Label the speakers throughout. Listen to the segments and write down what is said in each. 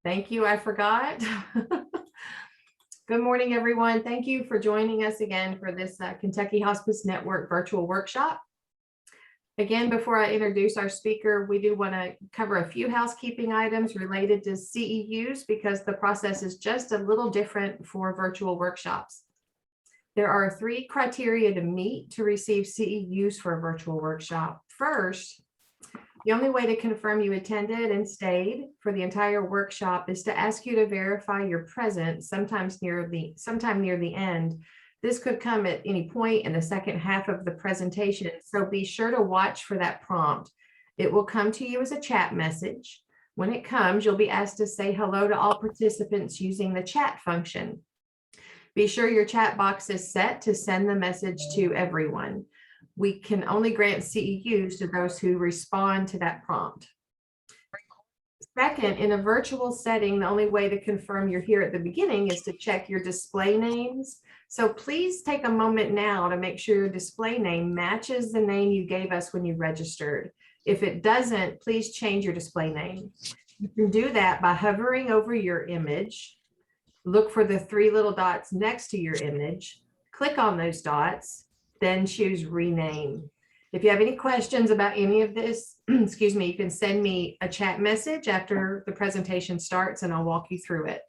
Speaker 1: Thank you, I forgot. Good morning, everyone. Thank you for joining us again for this Kentucky Hospice Network virtual workshop. Again, before I introduce our speaker, we do want to cover a few housekeeping items related to CEUs because the process is just a little different for virtual workshops. There are 3 criteria to meet to receive CEUs for a virtual workshop. First, the only way to confirm you attended and stayed for the entire workshop is to ask you to verify your presence sometime near the end. This could come at any point in the second half of the presentation, so be sure to watch for that prompt. It will come to you as a chat message. When it comes, you'll be asked to say hello to all participants using the chat function. Be sure your chat box is set to send the message to everyone. We can only grant CEUs to those who respond to that prompt. Second, in a virtual setting, the only way to confirm you're here at the beginning is to check your display names. So please take a moment now to make sure your display name matches the name you gave us when you registered. If it doesn't, please change your display name. You can do that by hovering over your image. Look for the 3 little dots next to your image. Click on those dots. Then choose rename. If you have any questions about any of this, excuse me, you can send me a chat message after the presentation starts and I'll walk you through it.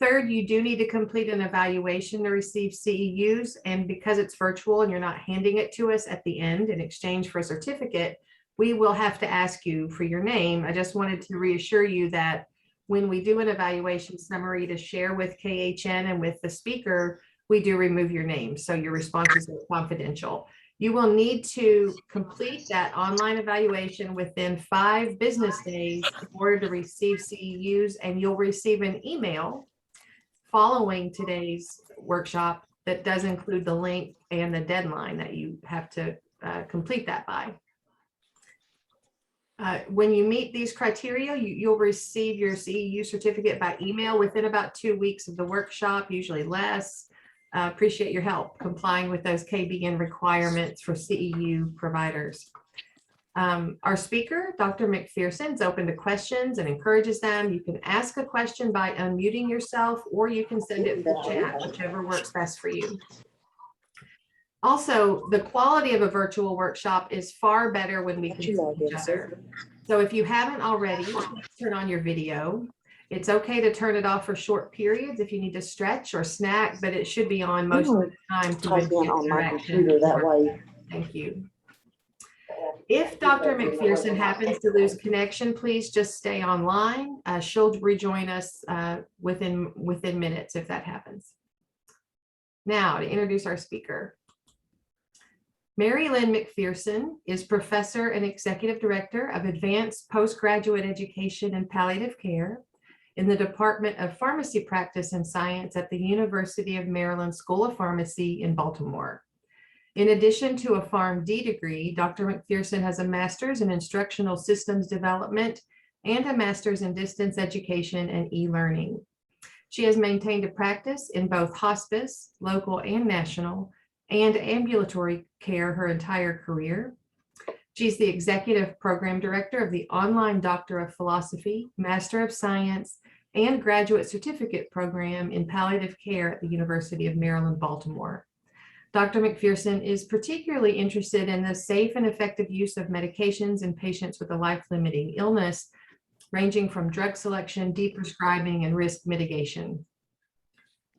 Speaker 1: Third, you do need to complete an evaluation to receive CEUs, and because it's virtual and you're not handing it to us at the end in exchange for a certificate, we will have to ask you for your name. I just wanted to reassure you that when we do an evaluation summary to share with KHN and with the speaker, we do remove your name, so your responses are confidential. You will need to complete that online evaluation within 5 business days in order to receive CEUs, and you'll receive an email following today's workshop that does include the link and the deadline that you have to complete that by. When you meet these criteria, you'll receive your CEU certificate by email within about 2 weeks of the workshop, usually less. Appreciate your help complying with those KBN requirements for CEU providers. Our speaker, Dr. McPherson, is open to questions and encourages them. You can ask a question by unmuting yourself, or you can send it in the chat, whichever works best for you. Also, the quality of a virtual workshop is far better when we can see each other. So if you haven't already, please turn on your video. It's okay to turn it off for short periods if you need to stretch or snack, but it should be on most of the time to
Speaker 2: type in on my computer that way.
Speaker 1: Thank you. If Dr. McPherson happens to lose connection, please just stay online. She'll rejoin us within minutes if that happens. Now to introduce our speaker. Mary Lynn McPherson is Professor and Executive Director of Advanced Postgraduate Education and Palliative Care in the Department of Pharmacy Practice and Science at the University of Maryland School of Pharmacy in Baltimore. In addition to a PharmD degree, Dr. McPherson has a master's in Instructional Systems Development and a master's in Distance Education and e-learning. She has maintained a practice in both hospice, local and national, and ambulatory care her entire career. She's the Executive Program Director of the Online Doctor of Philosophy, Master of Science, and Graduate Certificate Program in Palliative Care at the University of Maryland, Baltimore. Dr. McPherson is particularly interested in the safe and effective use of medications in patients with a life-limiting illness, ranging from drug selection, deprescribing, and risk mitigation.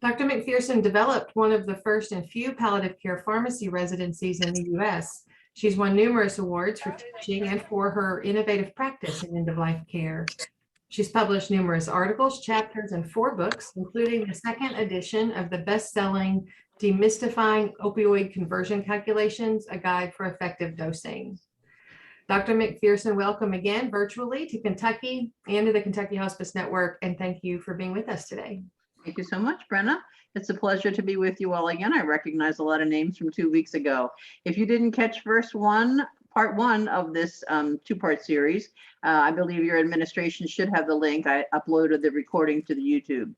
Speaker 1: Dr. McPherson developed one of the first and few palliative care pharmacy residencies in the U.S. She's won numerous awards for teaching and for her innovative practice in end-of-life care. She's published numerous articles, chapters, and 4 books, including the 2nd edition of the best-selling Demystifying Opioid Conversion Calculations, a guide for effective dosing. Dr. McPherson, welcome again virtually to Kentucky and to the Kentucky Hospice Network, and thank you for being with us today.
Speaker 2: Thank you so much, Brenna. It's a pleasure to be with you all again. I recognize a lot of names from 2 weeks ago. If you didn't catch part one of this 2-part series, I believe your administration should have the link. I uploaded the recording to the YouTube.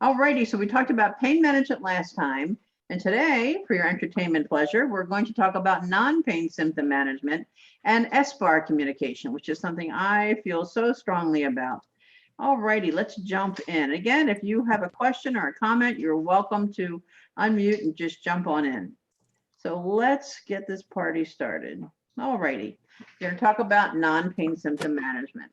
Speaker 2: Alrighty, so we talked about pain management last time. And today, for your entertainment pleasure, we're going to talk about non-pain symptom management and SBAR communication, which is something I feel so strongly about. All righty, let's jump in. Again, if you have a question or a comment, you're welcome to unmute and just jump on in. So let's get this party started. All righty, we're going to talk about non-pain symptom management.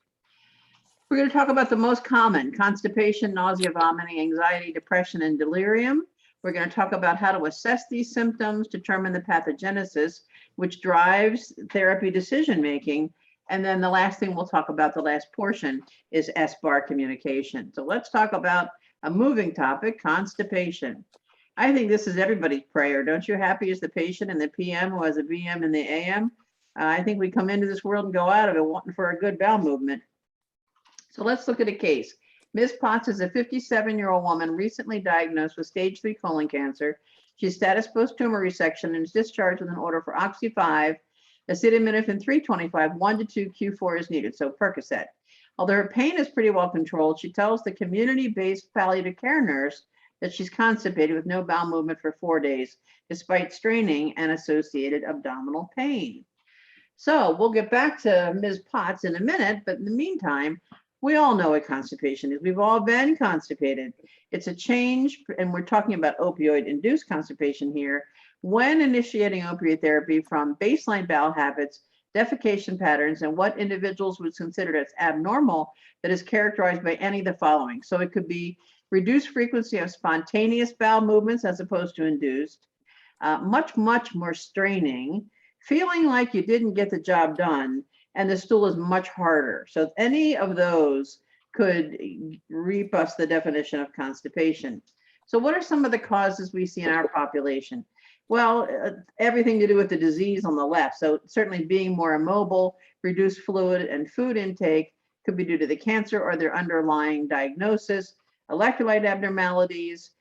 Speaker 2: We're going to talk about the most common: constipation, nausea, vomiting, anxiety, depression, and delirium. We're going to talk about how to assess these symptoms, determine the pathogenesis, which drives therapy decision-making. And then the last thing we'll talk about, the last portion, is SBAR communication. So let's talk about a moving topic, constipation. I think this is everybody's prayer. Don't you? Happy as the patient and the PM who has a VM and the AM. I think we come into this world and go out of it wanting for a good bowel movement. So let's look at a case. Ms. Potts is a 57-year-old woman recently diagnosed with stage 3 colon cancer. She's status post-tumor resection and is discharged with an order for Oxy 5, acetaminophen 325, 1 to 2 Q4 is needed, so Percocet. Although her pain is pretty well controlled, she tells the community-based palliative care nurse that she's constipated with no bowel movement for 4 days, despite straining and associated abdominal pain. So we'll get back to Ms. Potts in a minute, but in the meantime, we all know what constipation is. We've all been constipated. It's a change, and we're talking about opioid-induced constipation here, when initiating opioid therapy from baseline bowel habits, defecation patterns, and what individuals would consider as abnormal that is characterized by any of the following. So it could be reduced frequency of spontaneous bowel movements as opposed to induced, much more straining, feeling like you didn't get the job done, and the stool is much harder. So any of those could reap us the definition of constipation. So what are some of the causes we see in our population? Well, everything to do with the disease on the left. So certainly being more immobile, reduced fluid and food intake could be due to the cancer or their underlying diagnosis, electrolyte abnormalities,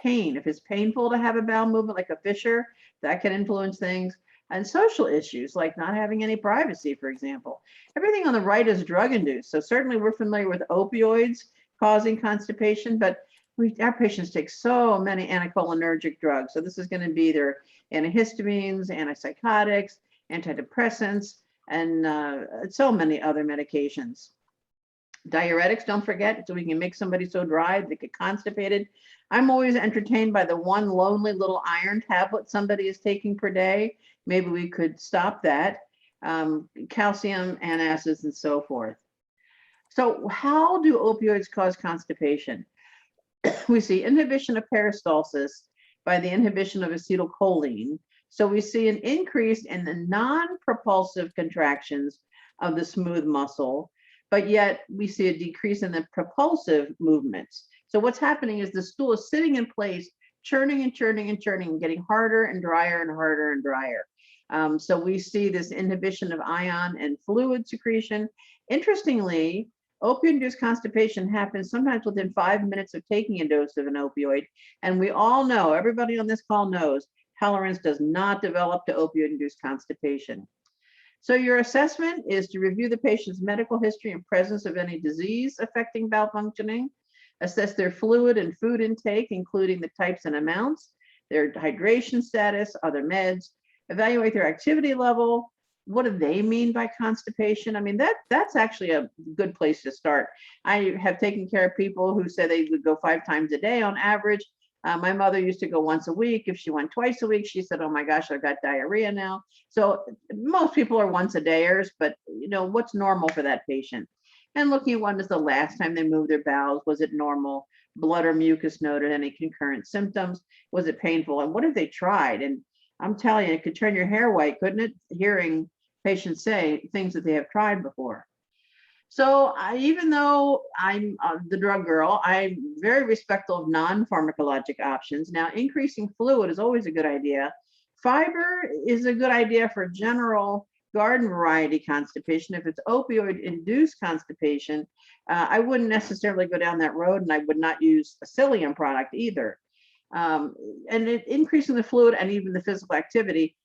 Speaker 2: pain. If it's painful to have a bowel movement like a fissure, that can influence things. And social issues like not having any privacy, for example. Everything on the right is drug induced. So certainly we're familiar with opioids causing constipation, but our patients take so many anticholinergic drugs. So this is going to be their antihistamines, antipsychotics, antidepressants, and so many other medications. Diuretics, don't forget, so we can make somebody so dry they get constipated. I'm always entertained by the one lonely little iron tablet somebody is taking per day. Maybe we could stop that. Calcium, antacids, and so forth. So how do opioids cause constipation? We see inhibition of peristalsis by the inhibition of acetylcholine. So we see an increase in the non-propulsive contractions of the smooth muscle, but yet we see a decrease in the propulsive movements. So what's happening is the stool is sitting in place, churning and churning and churning, getting harder and drier and harder and drier. So we see this inhibition of ion and fluid secretion. Interestingly, opioid-induced constipation happens sometimes within 5 minutes of taking a dose of an opioid. And we all know, everybody on this call knows, tolerance does not develop to opioid-induced constipation. So your assessment is to review the patient's medical history and presence of any disease affecting bowel functioning, assess their fluid and food intake, including the types and amounts, their hydration status, other meds, evaluate their activity level. What do they mean by constipation? I mean, that's actually a good place to start. I have taken care of people who say they would go 5 times a day on average. My mother used to go once a week. If she went twice a week, she said, oh my gosh, I've got diarrhea now. So most people are once a dayers, but you know, what's normal for that patient? And looking at when is the last time they moved their bowels, was it normal? Blood or mucus noted, any concurrent symptoms? Was it painful? And what have they tried? And I'm telling you, it could turn your hair white, couldn't it? Hearing patients say things that they have tried before. So even though I'm the drug girl, I'm very respectful of non-pharmacologic options. Now, increasing fluid is always a good idea. Fiber is a good idea for general garden variety constipation. If it's opioid-induced constipation, I wouldn't necessarily go down that road, and I would not use a psyllium product either. And increasing the fluid and even the physical activity,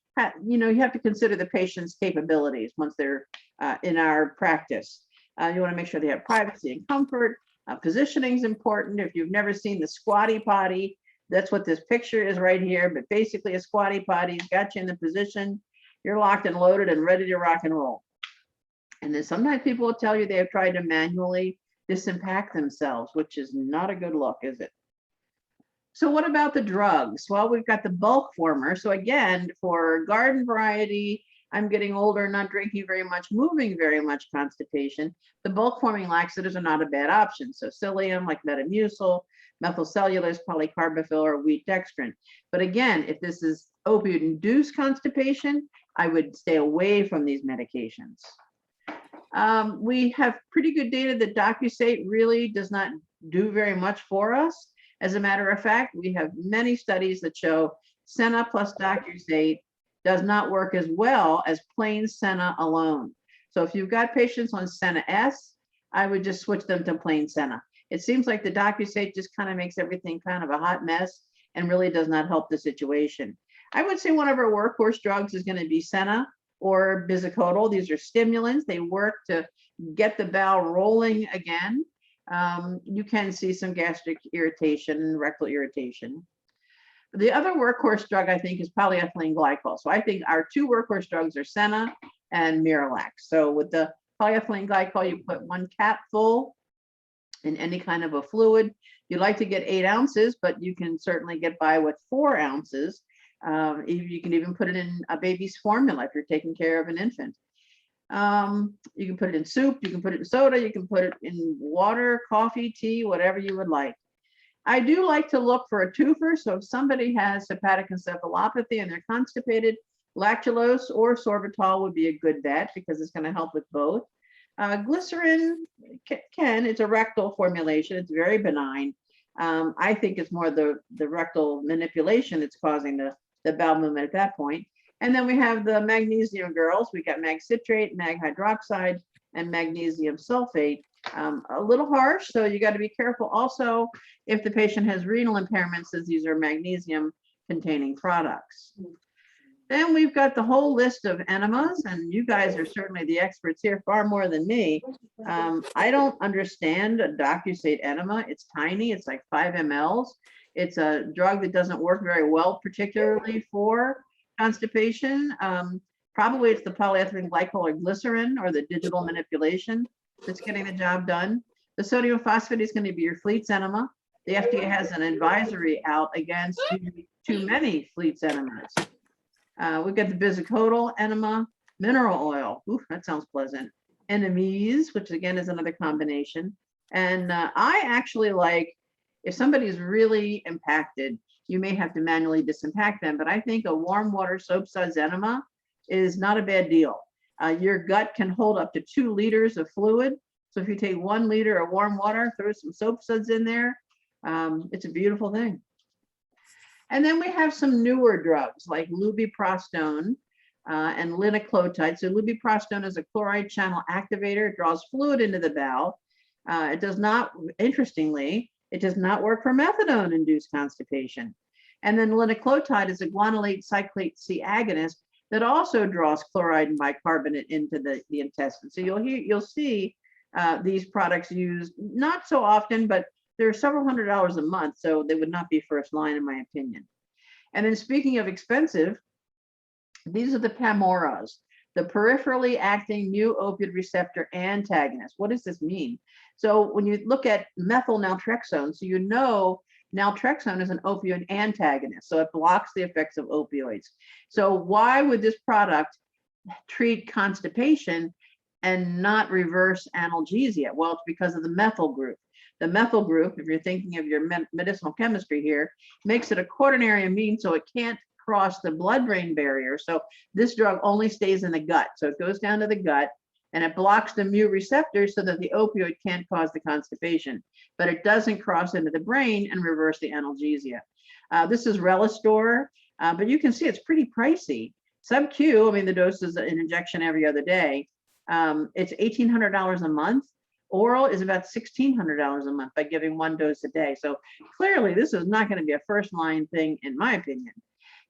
Speaker 2: you have to consider the patient's capabilities once they're in our practice. You want to make sure they have privacy and comfort. Positioning is important. If you've never seen the squatty potty, That's what this picture is right here, but basically a squatty potty's got you in the position. You're locked and loaded and ready to rock and roll. And then sometimes people will tell you they have tried to manually disimpact themselves, which is not a good look, is it? So what about the drugs? Well, we've got the bulk former. So again, for garden variety, I'm getting older, not drinking very much, moving very much, constipation. The bulk forming laxatives are not a bad option. So psyllium, like Metamucil, methylcellulose, polycarbophil, or wheat dextrin. But again, if this is opioid-induced constipation, I would stay away from these medications. We have pretty good data that Docusate really does not do very much for us. As a matter of fact, we have many studies that show Senna plus Docusate does not work as well as plain Senna alone. So if you've got patients on Senna S, I would just switch them to plain Senna. It seems like the Docusate just kind of makes everything kind of a hot mess and really does not help the situation. I would say one of our workhorse drugs is going to be Senna or bisacodyl. These are stimulants. They work to get the bowel rolling again. You can see some gastric irritation and rectal irritation. The other workhorse drug, I think, is polyethylene glycol. So I think our two workhorse drugs are Senna and Miralax. So with the polyethylene glycol, you put 1 capful in any kind of a fluid. You'd like to get 8 ounces, but you can certainly get by with 4 ounces. You can even put it in a baby's formula if you're taking care of an infant. You can put it in soup, you can put it in soda, you can put it in water, coffee, tea, whatever you would like. I do like to look for a twofer. So if somebody has hepatic encephalopathy and they're constipated, lactulose or sorbitol would be a good bet because it's going to help with both. Glycerin it's a rectal formulation. It's very benign. I think it's more the rectal manipulation that's causing the bowel movement at that point. And then we have the magnesium girls. We got mag citrate, mag hydroxide, and magnesium sulfate. A little harsh, so you got to be careful also if the patient has renal impairments, as these are magnesium containing products. Then we've got the whole list of enemas, and you guys are certainly the experts here, far more than me. I don't understand a Docusate enema. It's tiny, it's like 5 mLs. It's a drug that doesn't work very well, particularly for constipation. Probably it's the polyethylene glycol or glycerin or the digital manipulation that's getting the job done. The sodium phosphate is going to be your Fleets enema. The FDA has an advisory out against too many Fleets enemas. We've got the bisacodyl enema, mineral oil. Ooh, that sounds pleasant. Enemies, which again is another combination. And I actually like, if somebody is really impacted, you may have to manually disimpact them, but I think a warm water soap suds enema is not a bad deal. Your gut can hold up to 2 liters of fluid. So if you take 1 liter of warm water, throw some soap suds in there, it's a beautiful thing. And then we have some newer drugs like lubiprostone and linaclotide. So lubiprostone is a chloride channel activator. It draws fluid into the bowel. It does not, interestingly, it does not work for methadone-induced constipation. And then linaclotide is a guanylate cyclase C agonist that also draws chloride and bicarbonate into the intestine. So you'll see these products used not so often, but they're several $100s a month, so they would not be first line in my opinion. And then speaking of expensive, these are the PAMORAs, the peripherally acting mu-opioid receptor antagonists. What does this mean? So when you look at methyl naltrexone, so you know naltrexone is an opioid antagonist, so it blocks the effects of opioids. So why would this product treat constipation and not reverse analgesia? Well, it's because of the methyl group. The methyl group, if you're thinking of your medicinal chemistry here, makes it a quaternary amine, so it can't cross the blood-brain barrier. So this drug only stays in the gut. So it goes down to the gut and it blocks the mu receptors so that the opioid can't cause the constipation, but it doesn't cross into the brain and reverse the analgesia. This is Relistor, but you can see it's pretty pricey. Sub-Q, I mean, the dose is an injection every other day. It's $1,800 a month. Oral is about $1,600 a month by giving 1 dose a day. So clearly this is not going to be a first line thing in my opinion.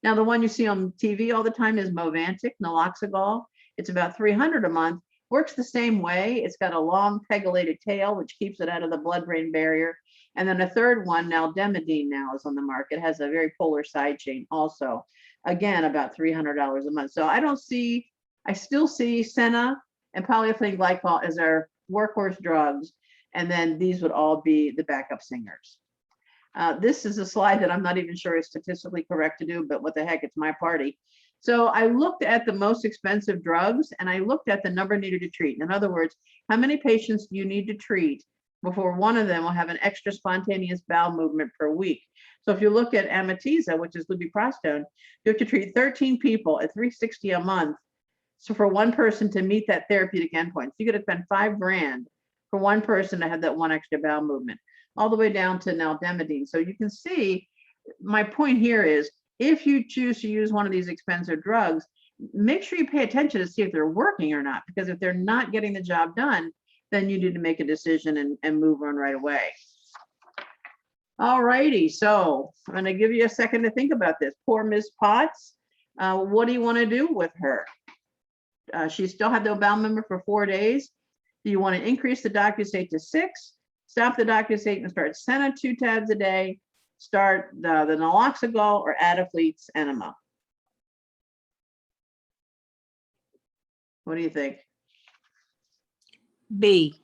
Speaker 2: Now, the one you see on TV all the time is Movantik, naloxegol. It's about $300 a month. Works the same way. It's got a long pegylated tail, which keeps it out of the blood-brain barrier. And then a third one, naldehyde now is on the market, has a very polar side chain also. Again, about $300 a month. So I still see Senna and polyethylene glycol as our workhorse drugs. And then these would all be the backup singers. This is a slide that I'm not even sure is statistically correct to do, but what the heck, it's my party. So I looked at the most expensive drugs and I looked at the number needed to treat. In other words, how many patients do you need to treat before one of them will have an extra spontaneous bowel movement per week? So if you look at Amitiza, which is lubiprostone, you have to treat 13 people at $360 a month. So for one person to meet that therapeutic endpoint, so you got to spend $5 grand for one person to have that one extra bowel movement, all the way down to naldehyde. So you can see, my point here is, if you choose to use one of these expensive drugs, make sure you pay attention to see if they're working or not, because if they're not getting the job done, then you need to make a decision and move on right away. All righty, so I'm going to give you a second to think about this. Poor Ms. Potts, what do you want to do with her? She still had the bowel movement for 4 days. Do you want to increase the Docusate to 6? Stop the Docusate and start Senna 2 tabs a day, start the naloxegol or Adafleet's enema? What do you think?
Speaker 3: B.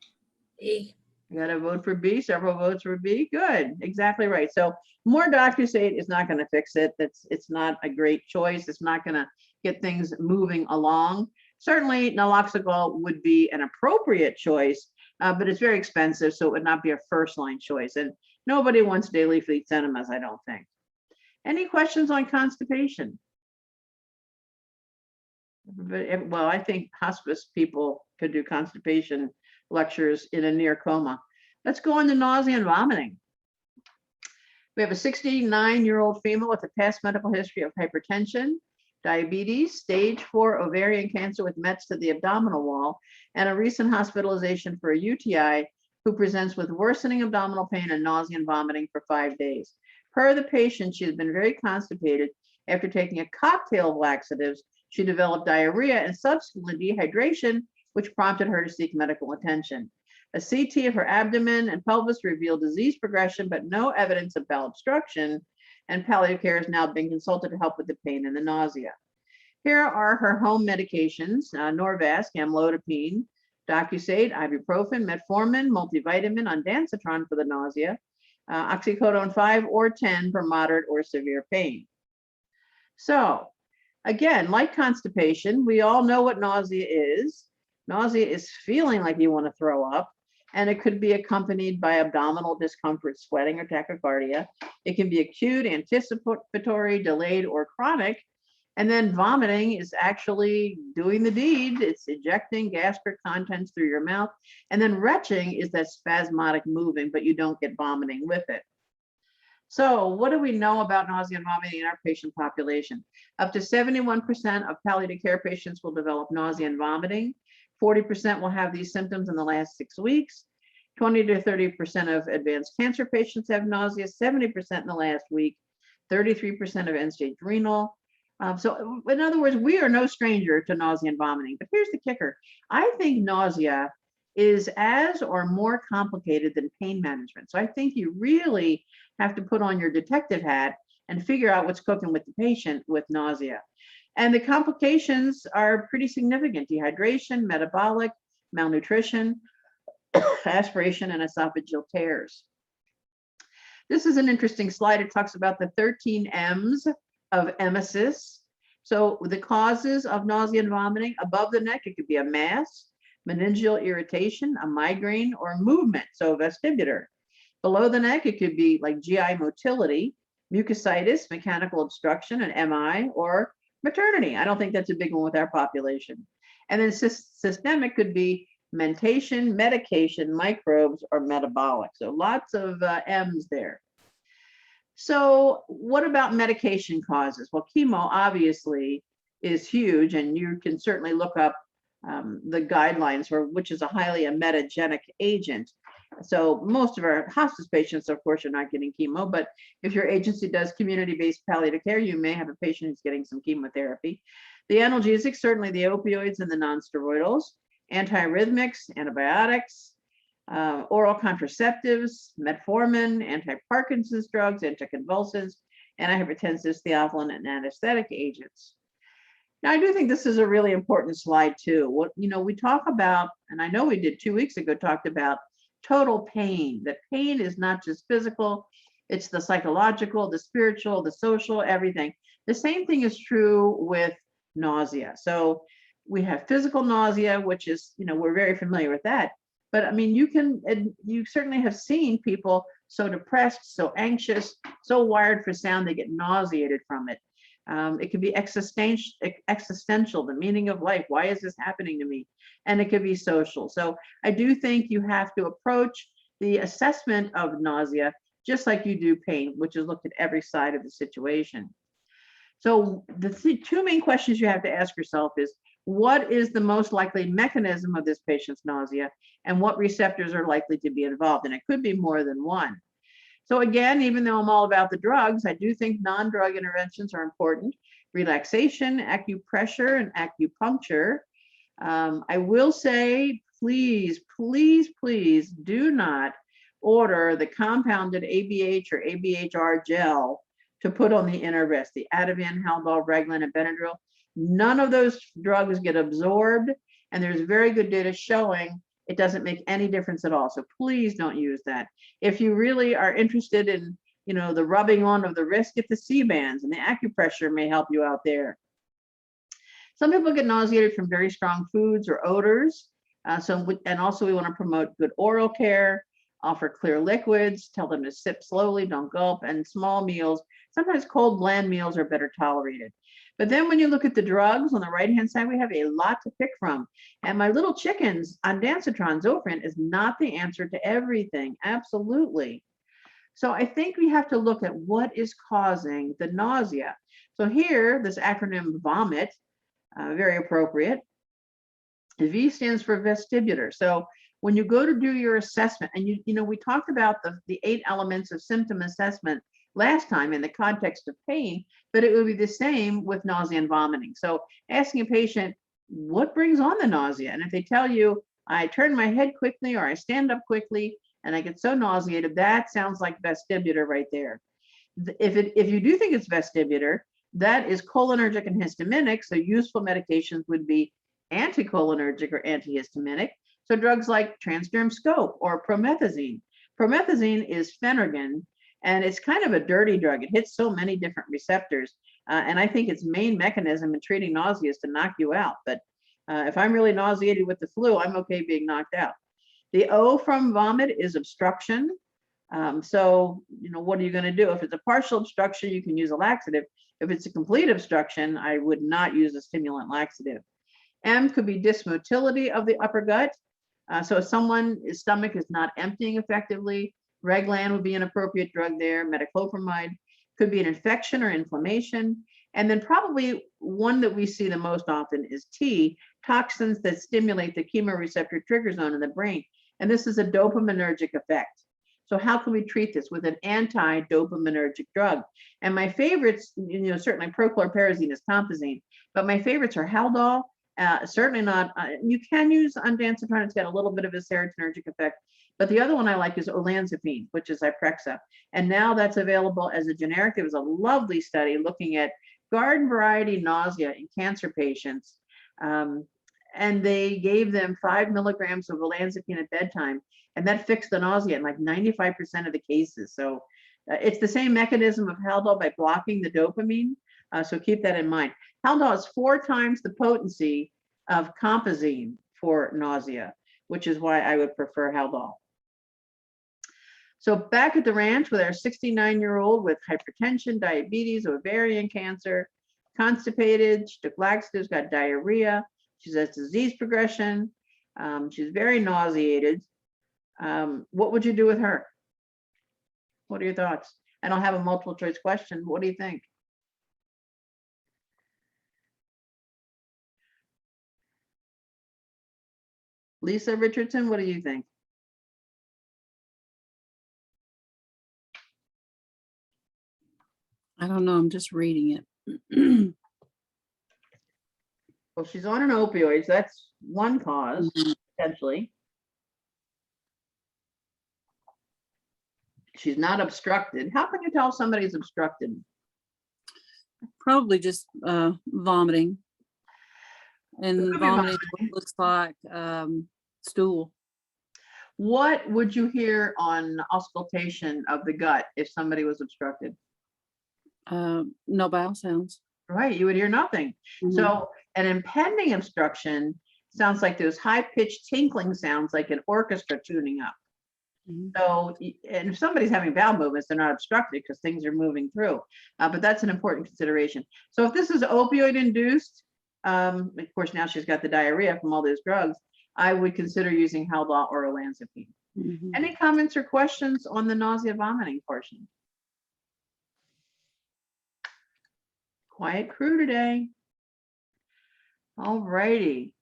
Speaker 4: B.
Speaker 2: You got to vote for B, several votes for B. Good, exactly right. So more Docusate is not going to fix it. It's not a great choice. It's not going to get things moving along. Certainly naloxegol would be an appropriate choice, but it's very expensive, so it would not be a first line choice. And nobody wants daily Fleet's enemas, I don't think. Any questions on constipation? Well, I think hospice people could do constipation lectures in a near coma. Let's go on to nausea and vomiting. We have a 69-year-old female with a past medical history of hypertension, diabetes, stage 4 ovarian cancer with mets to the abdominal wall, and a recent hospitalization for a UTI, who presents with worsening abdominal pain and nausea and vomiting for 5 days. Per the patient, she has been very constipated. After taking a cocktail of laxatives, she developed diarrhea and subsequently dehydration, which prompted her to seek medical attention. A CT of her abdomen and pelvis revealed disease progression, but no evidence of bowel obstruction, and palliative care is now being consulted to help with the pain and the nausea. Here are her home medications: Norvasc, amlodipine, Docusate, ibuprofen, metformin, multivitamin, ondansetron for the nausea, oxycodone 5 or 10 for moderate or severe pain. So again, like constipation, we all know what nausea is. Nausea is feeling like you want to throw up, and it could be accompanied by abdominal discomfort, sweating, or tachycardia. It can be acute, anticipatory, delayed, or chronic. And then vomiting is actually doing the deed. It's ejecting gastric contents through your mouth. And then retching is that spasmodic moving, but you don't get vomiting with it. So what do we know about nausea and vomiting in our patient population? Up to 71% of palliative care patients will develop nausea and vomiting. 40% will have these symptoms in the last 6 weeks. 20 to 30% of advanced cancer patients have nausea, 70% in the last week, 33% of end-stage renal. So in other words, we are no stranger to nausea and vomiting. But here's the kicker. I think nausea is as or more complicated than pain management. So I think you really have to put on your detective hat and figure out what's cooking with the patient with nausea. And the complications are pretty significant: dehydration, metabolic, malnutrition, aspiration, and esophageal tears. This is an interesting slide. It talks about the 13 M's of emesis. So the causes of nausea and vomiting: above the neck, it could be a mass, meningeal irritation, a migraine, or movement, so vestibular. Below the neck, it could be like GI motility, mucositis, mechanical obstruction, an MI, or maternity. I don't think that's a big one with our population. And then systemic could be mentation, medication, microbes, or metabolic. So lots of M's there. So what about medication causes? Well, chemo obviously is huge, and you can certainly look up the guidelines for which is a highly emetogenic agent. So most of our hospice patients, of course, are not getting chemo, but if your agency does community-based palliative care, you may have a patient who's getting some chemotherapy. The analgesics, certainly the opioids and the nonsteroidals, antiarrhythmics, antibiotics, oral contraceptives, metformin, anti-Parkinson's drugs, anticonvulsants, antihypertensives, theophylline, and anesthetic agents. Now, I do think this is a really important slide too. What, we talk about, and I know we did 2 weeks ago, talked about total pain. That pain is not just physical, it's the psychological, the spiritual, the social, everything. The same thing is true with nausea. So we have physical nausea, which is, we're very familiar with that. But I mean, you certainly have seen people so depressed, so anxious, so wired for sound, they get nauseated from it. It could be existential, the meaning of life. Why is this happening to me? And it could be social. So I do think you have to approach the assessment of nausea just like you do pain, which is look at every side of the situation. So the two main questions you have to ask yourself is, what is the most likely mechanism of this patient's nausea, and what receptors are likely to be involved? And it could be more than one. So again, even though I'm all about the drugs, I do think non-drug interventions are important. Relaxation, acupressure, and acupuncture. I will say, please, please, please do not order the compounded ABH or ABHR gel to put on the inner wrist, the Ativan, Haldol, Reglan, and Benadryl. None of those drugs get absorbed, and there's very good data showing it doesn't make any difference at all. So please don't use that. If you really are interested in, the rubbing on of the wrist, get the C-bands, and the acupressure may help you out there. Some people get nauseated from very strong foods or odors. And also we want to promote good oral care, offer clear liquids, tell them to sip slowly, don't gulp, and small meals. Sometimes cold, bland meals are better tolerated. But then when you look at the drugs on the right-hand side, we have a lot to pick from. And my little chickens, ondansetron, Zofran is not the answer to everything, absolutely. So I think we have to look at what is causing the nausea. So here, this acronym VOMIT, very appropriate. The V stands for vestibular. So when you go to do your assessment, and we talked about the 8 elements of symptom assessment last time in the context of pain, but it would be the same with nausea and vomiting. So asking a patient, what brings on the nausea? And if they tell you, I turn my head quickly, or I stand up quickly, and I get so nauseated, that sounds like vestibular right there. If you do think it's vestibular, that is cholinergic and histaminic. So useful medications would be anticholinergic or antihistaminic. So drugs like transderm scope or promethazine. Promethazine is Phenergan, and it's kind of a dirty drug. It hits so many different receptors. And I think its main mechanism in treating nausea is to knock you out. But if I'm really nauseated with the flu, I'm okay being knocked out. The O from vomit is obstruction. So, what are you going to do? If it's a partial obstruction, you can use a laxative. If it's a complete obstruction, I would not use a stimulant laxative. M could be dysmotility of the upper gut. So if someone's stomach is not emptying effectively, Reglan would be an appropriate drug there. Metoclopramide could be an infection or inflammation. And then probably one that we see the most often is T, toxins that stimulate the chemoreceptor trigger zone in the brain. And this is a dopaminergic effect. So how can we treat this? With an anti-dopaminergic drug. And my favorites, certainly prochlorperazine is compazine, but my favorites are Haldol. Certainly not, you can use ondansetron, it's got a little bit of a serotonergic effect, but the other one I like is olanzapine, which is Zyprexa. And now that's available as a generic. There was a lovely study looking at garden variety nausea in cancer patients. And they gave them 5 milligrams of olanzapine at bedtime, and that fixed the nausea in like 95% of the cases. So it's the same mechanism of Haldol by blocking the dopamine. So keep that in mind. Haldol is 4 times the potency of compazine for nausea, which is why I would prefer Haldol. So back at the ranch with our 69-year-old with hypertension, diabetes, ovarian cancer, constipated, she took laxatives, got diarrhea, she has disease progression, she's very nauseated. What would you do with her? What are your thoughts? And I'll have a multiple choice question. What do you think? Lisa Richardson, what do you think?
Speaker 3: I don't know. I'm just reading it.
Speaker 2: Well, she's on an opioid. So that's one cause, potentially. She's not obstructed. How can you tell somebody's obstructed?
Speaker 3: Probably just vomiting. And
Speaker 2: Could be
Speaker 3: vomiting looks like stool.
Speaker 2: What would you hear on auscultation of the gut if somebody was obstructed?
Speaker 3: No bowel sounds.
Speaker 2: Right, you would hear nothing.
Speaker 3: Mhm.
Speaker 2: So an impending obstruction sounds like those high-pitched tinkling sounds like an orchestra tuning up.
Speaker 3: Mhm.
Speaker 2: So, and if somebody's having bowel movements, they're not obstructed because things are moving through. But that's an important consideration. So if this is opioid induced, of course, now she's got the diarrhea from all those drugs, I would consider using Haldol or olanzapine.
Speaker 3: Mhm.
Speaker 2: Any comments or questions on the nausea vomiting portion? Quiet crew today. All righty.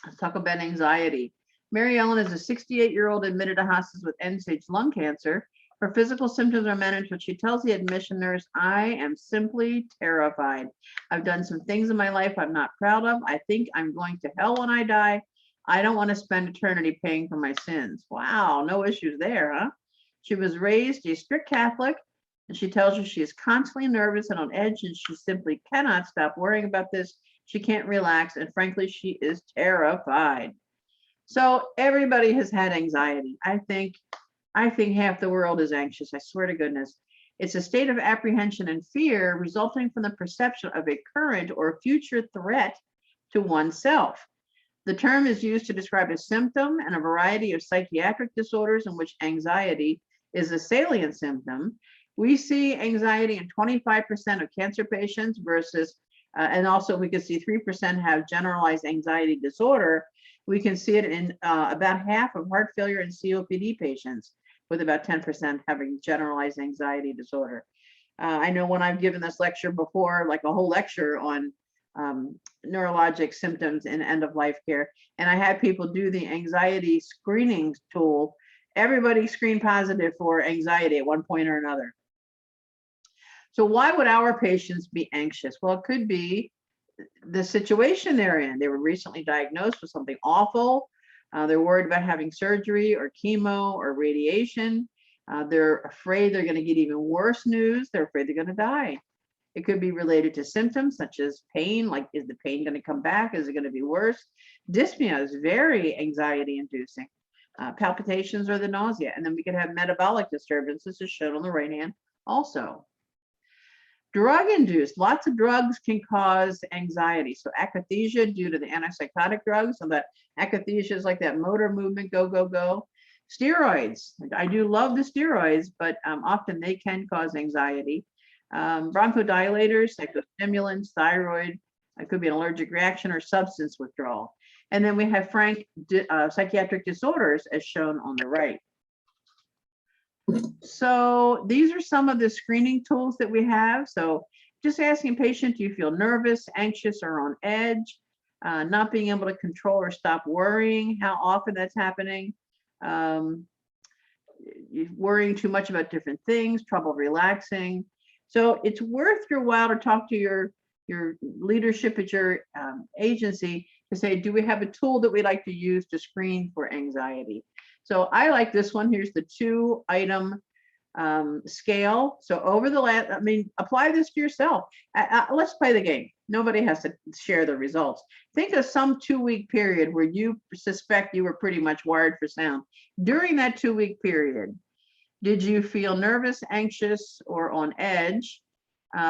Speaker 2: Let's talk about anxiety. Mary Ellen is a 68-year-old admitted to hospice with end-stage lung cancer. Her physical symptoms are managed, but she tells the admission nurse, I am simply terrified. I've done some things in my life I'm not proud of. I think I'm going to hell when I die. I don't want to spend eternity paying for my sins. Wow, no issues there, huh? She was raised a strict Catholic, and she tells you she is constantly nervous and on edge, and she simply cannot stop worrying about this. She can't relax, and frankly, she is terrified. So everybody has had anxiety. I think half the world is anxious. I swear to goodness. It's a state of apprehension and fear resulting from the perception of a current or future threat to oneself. The term is used to describe a symptom and a variety of psychiatric disorders in which anxiety is a salient symptom. We see anxiety in 25% of cancer patients versus, and also we can see 3% have generalized anxiety disorder. We can see it in about half of heart failure and COPD patients, with about 10% having generalized anxiety disorder. I know when I've given this lecture before, like a whole lecture on neurologic symptoms in end-of-life care, and I had people do the anxiety screening tool. Everybody screened positive for anxiety at one point or another. So why would our patients be anxious? Well, it could be the situation they're in. They were recently diagnosed with something awful. They're worried about having surgery or chemo or radiation. They're afraid they're going to get even worse news. They're afraid they're going to die. It could be related to symptoms such as pain, like is the pain going to come back? Is it going to be worse? Dyspnea is very anxiety inducing. Palpitations or the nausea. And then we could have metabolic disturbances as shown on the right hand also. Drug induced, lots of drugs can cause anxiety. So akathisia due to the antipsychotic drugs. So that akathisia is like that motor movement, go, go, go. Steroids, I do love the steroids, but often they can cause anxiety. Bronchodilators, psychostimulants, thyroid, it could be an allergic reaction or substance withdrawal. And then we have frank psychiatric disorders as shown on the right. So these are some of the screening tools that we have. So just asking patient, do you feel nervous, anxious, or on edge? Not being able to control or stop worrying, how often that's happening. Worrying too much about different things, trouble relaxing. So it's worth your while to talk to your leadership at your agency to say, do we have a tool that we like to use to screen for anxiety? So I like this one. Here's the 2-item scale. So over the last, apply this to yourself. Let's play the game. Nobody has to share the results. Think of some 2-week period where you suspect you were pretty much wired for sound. During that 2-week period, did you feel nervous, anxious, or on edge,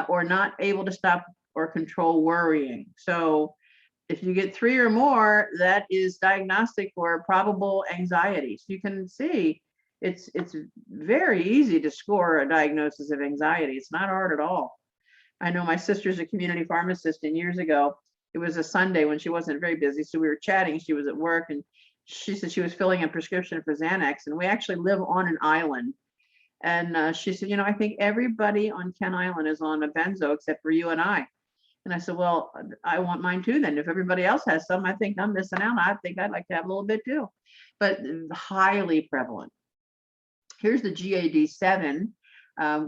Speaker 2: or not able to stop or control worrying? So if you get 3 or more, that is diagnostic for probable anxiety. So you can see it's very easy to score a diagnosis of anxiety. It's not hard at all. I know my sister's a community pharmacist, and years ago, it was a Sunday when she wasn't very busy. So we were chatting, she was at work, and she said she was filling a prescription for Xanax, and we actually live on an island. And she said, I think everybody on Kent Island is on a benzo except for you and I. And I said, well, I want mine too then. If everybody else has some, I think I'm missing out. I think I'd like to have a little bit too. But highly prevalent. Here's the GAD-7,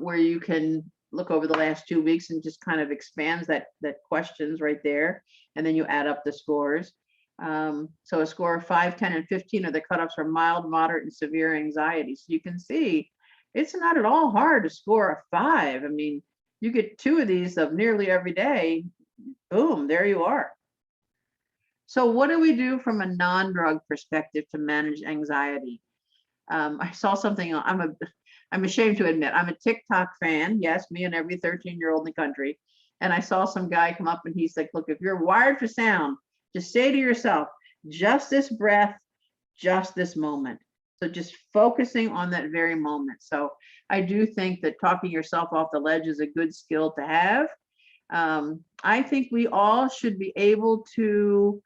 Speaker 2: where you can look over the last 2 weeks and just kind of expands that questions right there. And then you add up the scores. So a score of 5, 10, and 15 are the cutoffs for mild, moderate, and severe anxiety. So you can see it's not at all hard to score a 5. I mean, you get 2 of these of nearly every day, boom, there you are. So what do we do from a non-drug perspective to manage anxiety? I saw something, I'm ashamed to admit, I'm a TikTok fan. Yes, me and every 13-year-old in the country. And I saw some guy come up and he's like, look, if you're wired for sound, just say to yourself, just this breath, just this moment. So just focusing on that very moment. So I do think that talking yourself off the ledge is a good skill to have. I think we all should be able to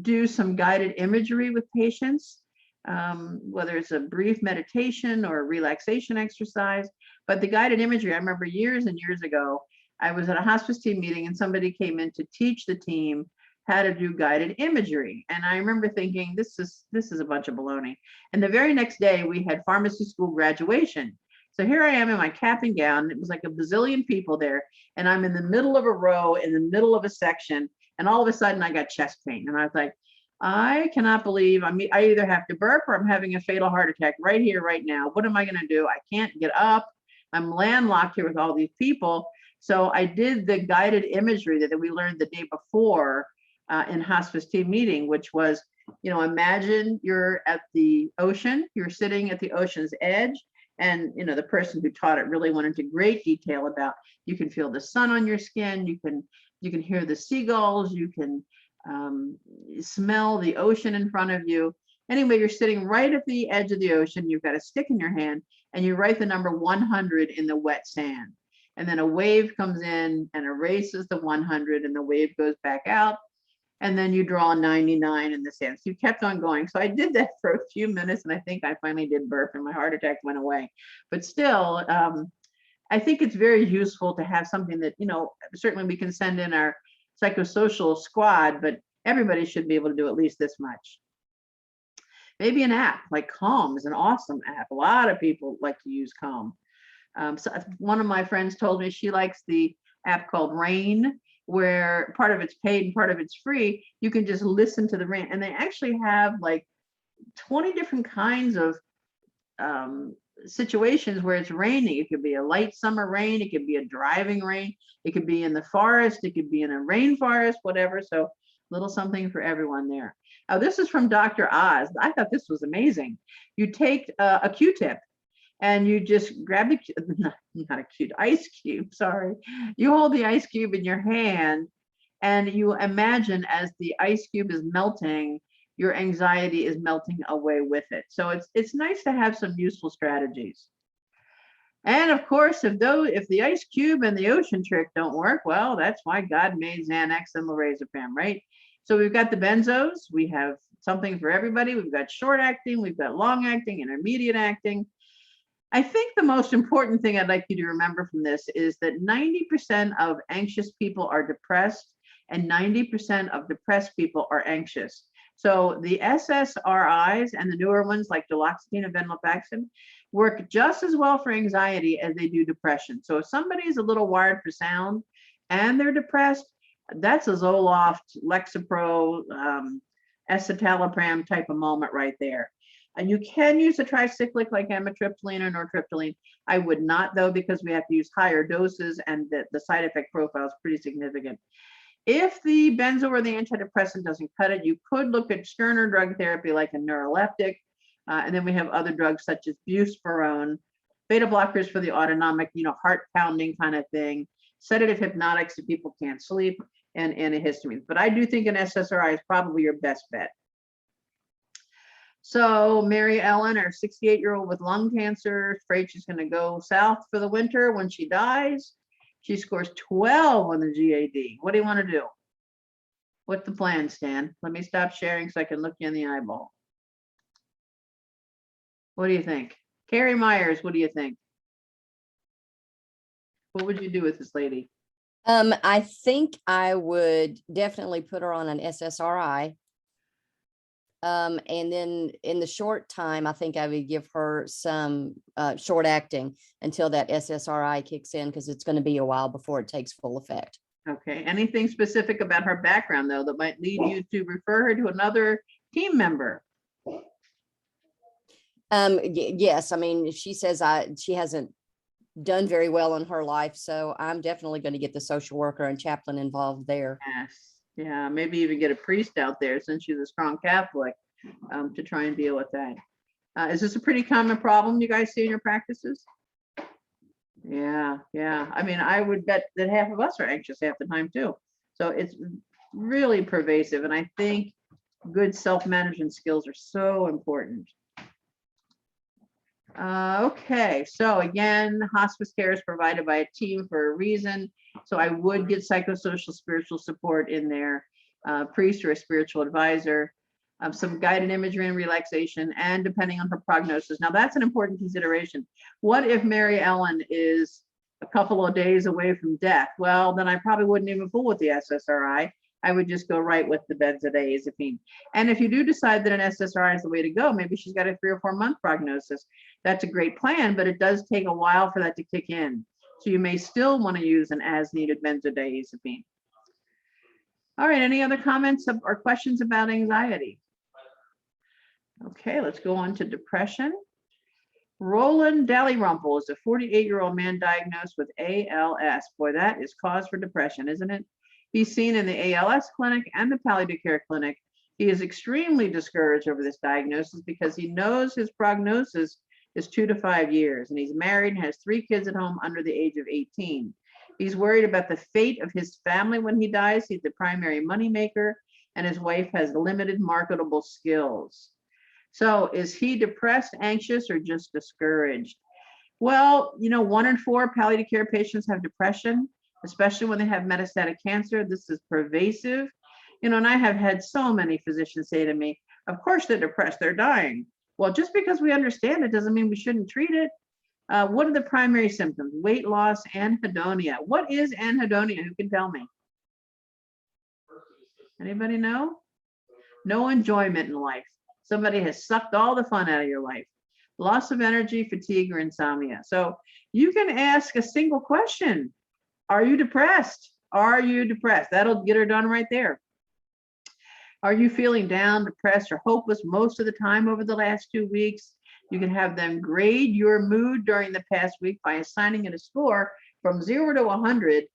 Speaker 2: do some guided imagery with patients, whether it's a brief meditation or a relaxation exercise. But the guided imagery, I remember years and years ago, I was at a hospice team meeting and somebody came in to teach the team how to do guided imagery. And I remember thinking, this is a bunch of baloney. And the very next day we had pharmacy school graduation. So here I am in my cap and gown. It was like a bazillion people there. And I'm in the middle of a row, in the middle of a section. And all of a sudden I got chest pain. And I was like, I cannot believe I either have to burp or I'm having a fatal heart attack right here, right now. What am I going to do? I can't get up. I'm landlocked here with all these people. So I did the guided imagery that we learned the day before in hospice team meeting, which was, imagine you're at the ocean, you're sitting at the ocean's edge. And, the person who taught it really went into great detail about, you can feel the sun on your skin. You can hear the seagulls. You can smell the ocean in front of you. Anyway, you're sitting right at the edge of the ocean. You've got a stick in your hand and you write the number 100 in the wet sand. And then a wave comes in and erases the 100 and the wave goes back out. And then you draw 99 in the sand. So you kept on going. So I did that for a few minutes and I think I finally did burp and my heart attack went away. But still, I think it's very useful to have something that, certainly we can send in our psychosocial squad, but everybody should be able to do at least this much. Maybe an app like Calm is an awesome app. A lot of people like to use Calm. So one of my friends told me she likes the app called Rain, where part of it's paid and part of it's free. You can just listen to the rain. And they actually have like 20 different kinds of situations where it's raining. It could be a light summer rain. It could be a driving rain. It could be in the forest. It could be in a rainforest, whatever. So a little something for everyone there. Now, this is from Dr. Oz. I thought this was amazing. You take a Q-tip and you just grab not a cute ice cube, sorry. You hold the ice cube in your hand and you imagine as the ice cube is melting, your anxiety is melting away with it. So it's nice to have some useful strategies. And of course, if the ice cube and the ocean trick don't work, well, that's why God made Xanax and lorazepam, right? So we've got the benzos. We have something for everybody. We've got short acting, we've got long acting, intermediate acting. I think the most important thing I'd like you to remember from this is that 90% of anxious people are depressed and 90% of depressed people are anxious. So the SSRIs and the newer ones like duloxetine and venlafaxine work just as well for anxiety as they do depression. So if somebody's a little wired for sound and they're depressed, that's a Zoloft, Lexapro, escitalopram type of moment right there. And you can use a tricyclic like amitriptyline or nortriptyline. I would not though, because we have to use higher doses and the side effect profile is pretty significant. If the benzo or the antidepressant doesn't cut it, you could look at sterner drug therapy like a neuroleptic. And then we have other drugs such as buspirone, beta blockers for the autonomic, heart pounding kind of thing, sedative hypnotics if people can't sleep, and antihistamines. But I do think an SSRI is probably your best bet. So Mary Ellen, our 68-year-old with lung cancer, afraid she's going to go south for the winter when she dies. She scores 12 on the GAD. What do you want to do? What's the plan, Stan? Let me stop sharing so I can look you in the eyeball. What do you think? Carrie Myers, what do you think? What would you do with this lady?
Speaker 4: I think I would definitely put her on an SSRI. And then in the short time, I think I would give her some short acting until that SSRI kicks in, because it's going to be a while before it takes full effect.
Speaker 2: Okay. Anything specific about her background, though, that might lead you to refer her to another team member?
Speaker 4: Yes, I mean, she says she hasn't done very well in her life, so I'm definitely going to get the social worker and chaplain involved there.
Speaker 2: Yes, yeah, maybe even get a priest out there since she's a strong Catholic, to try and deal with that. Is this a pretty common problem you guys see in your practices? Yeah, yeah. I mean, I would bet that half of us are anxious half the time too. So it's really pervasive, and I think good self-management skills are so important. Okay, so again, hospice care is provided by a team for a reason. So I would get psychosocial spiritual support in there, priest or a spiritual advisor, some guided imagery and relaxation, and depending on her prognosis. Now that's an important consideration. What if Mary Ellen is a couple of days away from death? Well, then I probably wouldn't even fool with the SSRI. I would just go right with the benzodiazepine. And if you do decide that an SSRI is the way to go, maybe she's got a 3 or 4 month prognosis. That's a great plan, but it does take a while for that to kick in. So you may still want to use an as needed benzodiazepine. All right, any other comments or questions about anxiety? Okay, let's go on to depression. Roland Dalrymple is a 48-year-old man diagnosed with ALS. Boy, that is cause for depression, isn't it? He's seen in the ALS clinic and the palliative care clinic. He is extremely discouraged over this diagnosis because he knows his prognosis is 2 to 5 years, and he's married and has 3 kids at home under the age of 18. He's worried about the fate of his family when he dies. He's the primary moneymaker, and his wife has limited marketable skills. So is he depressed, anxious, or just discouraged? Well, 1 in 4 palliative care patients have depression, especially when they have metastatic cancer. This is pervasive. And I have had so many physicians say to me, of course they're depressed, they're dying. Well, just because we understand it doesn't mean we shouldn't treat it. What are the primary symptoms? Weight loss, anhedonia. What is anhedonia? Who can tell me? Anybody know? No enjoyment in life. Somebody has sucked all the fun out of your life. Loss of energy, fatigue, or insomnia. So you can ask a single question. Are you depressed? Are you depressed? That'll get her done right there. Are you feeling down, depressed, or hopeless most of the time over the last 2 weeks? You can have them grade your mood during the past week by assigning it a score from 0 to 100,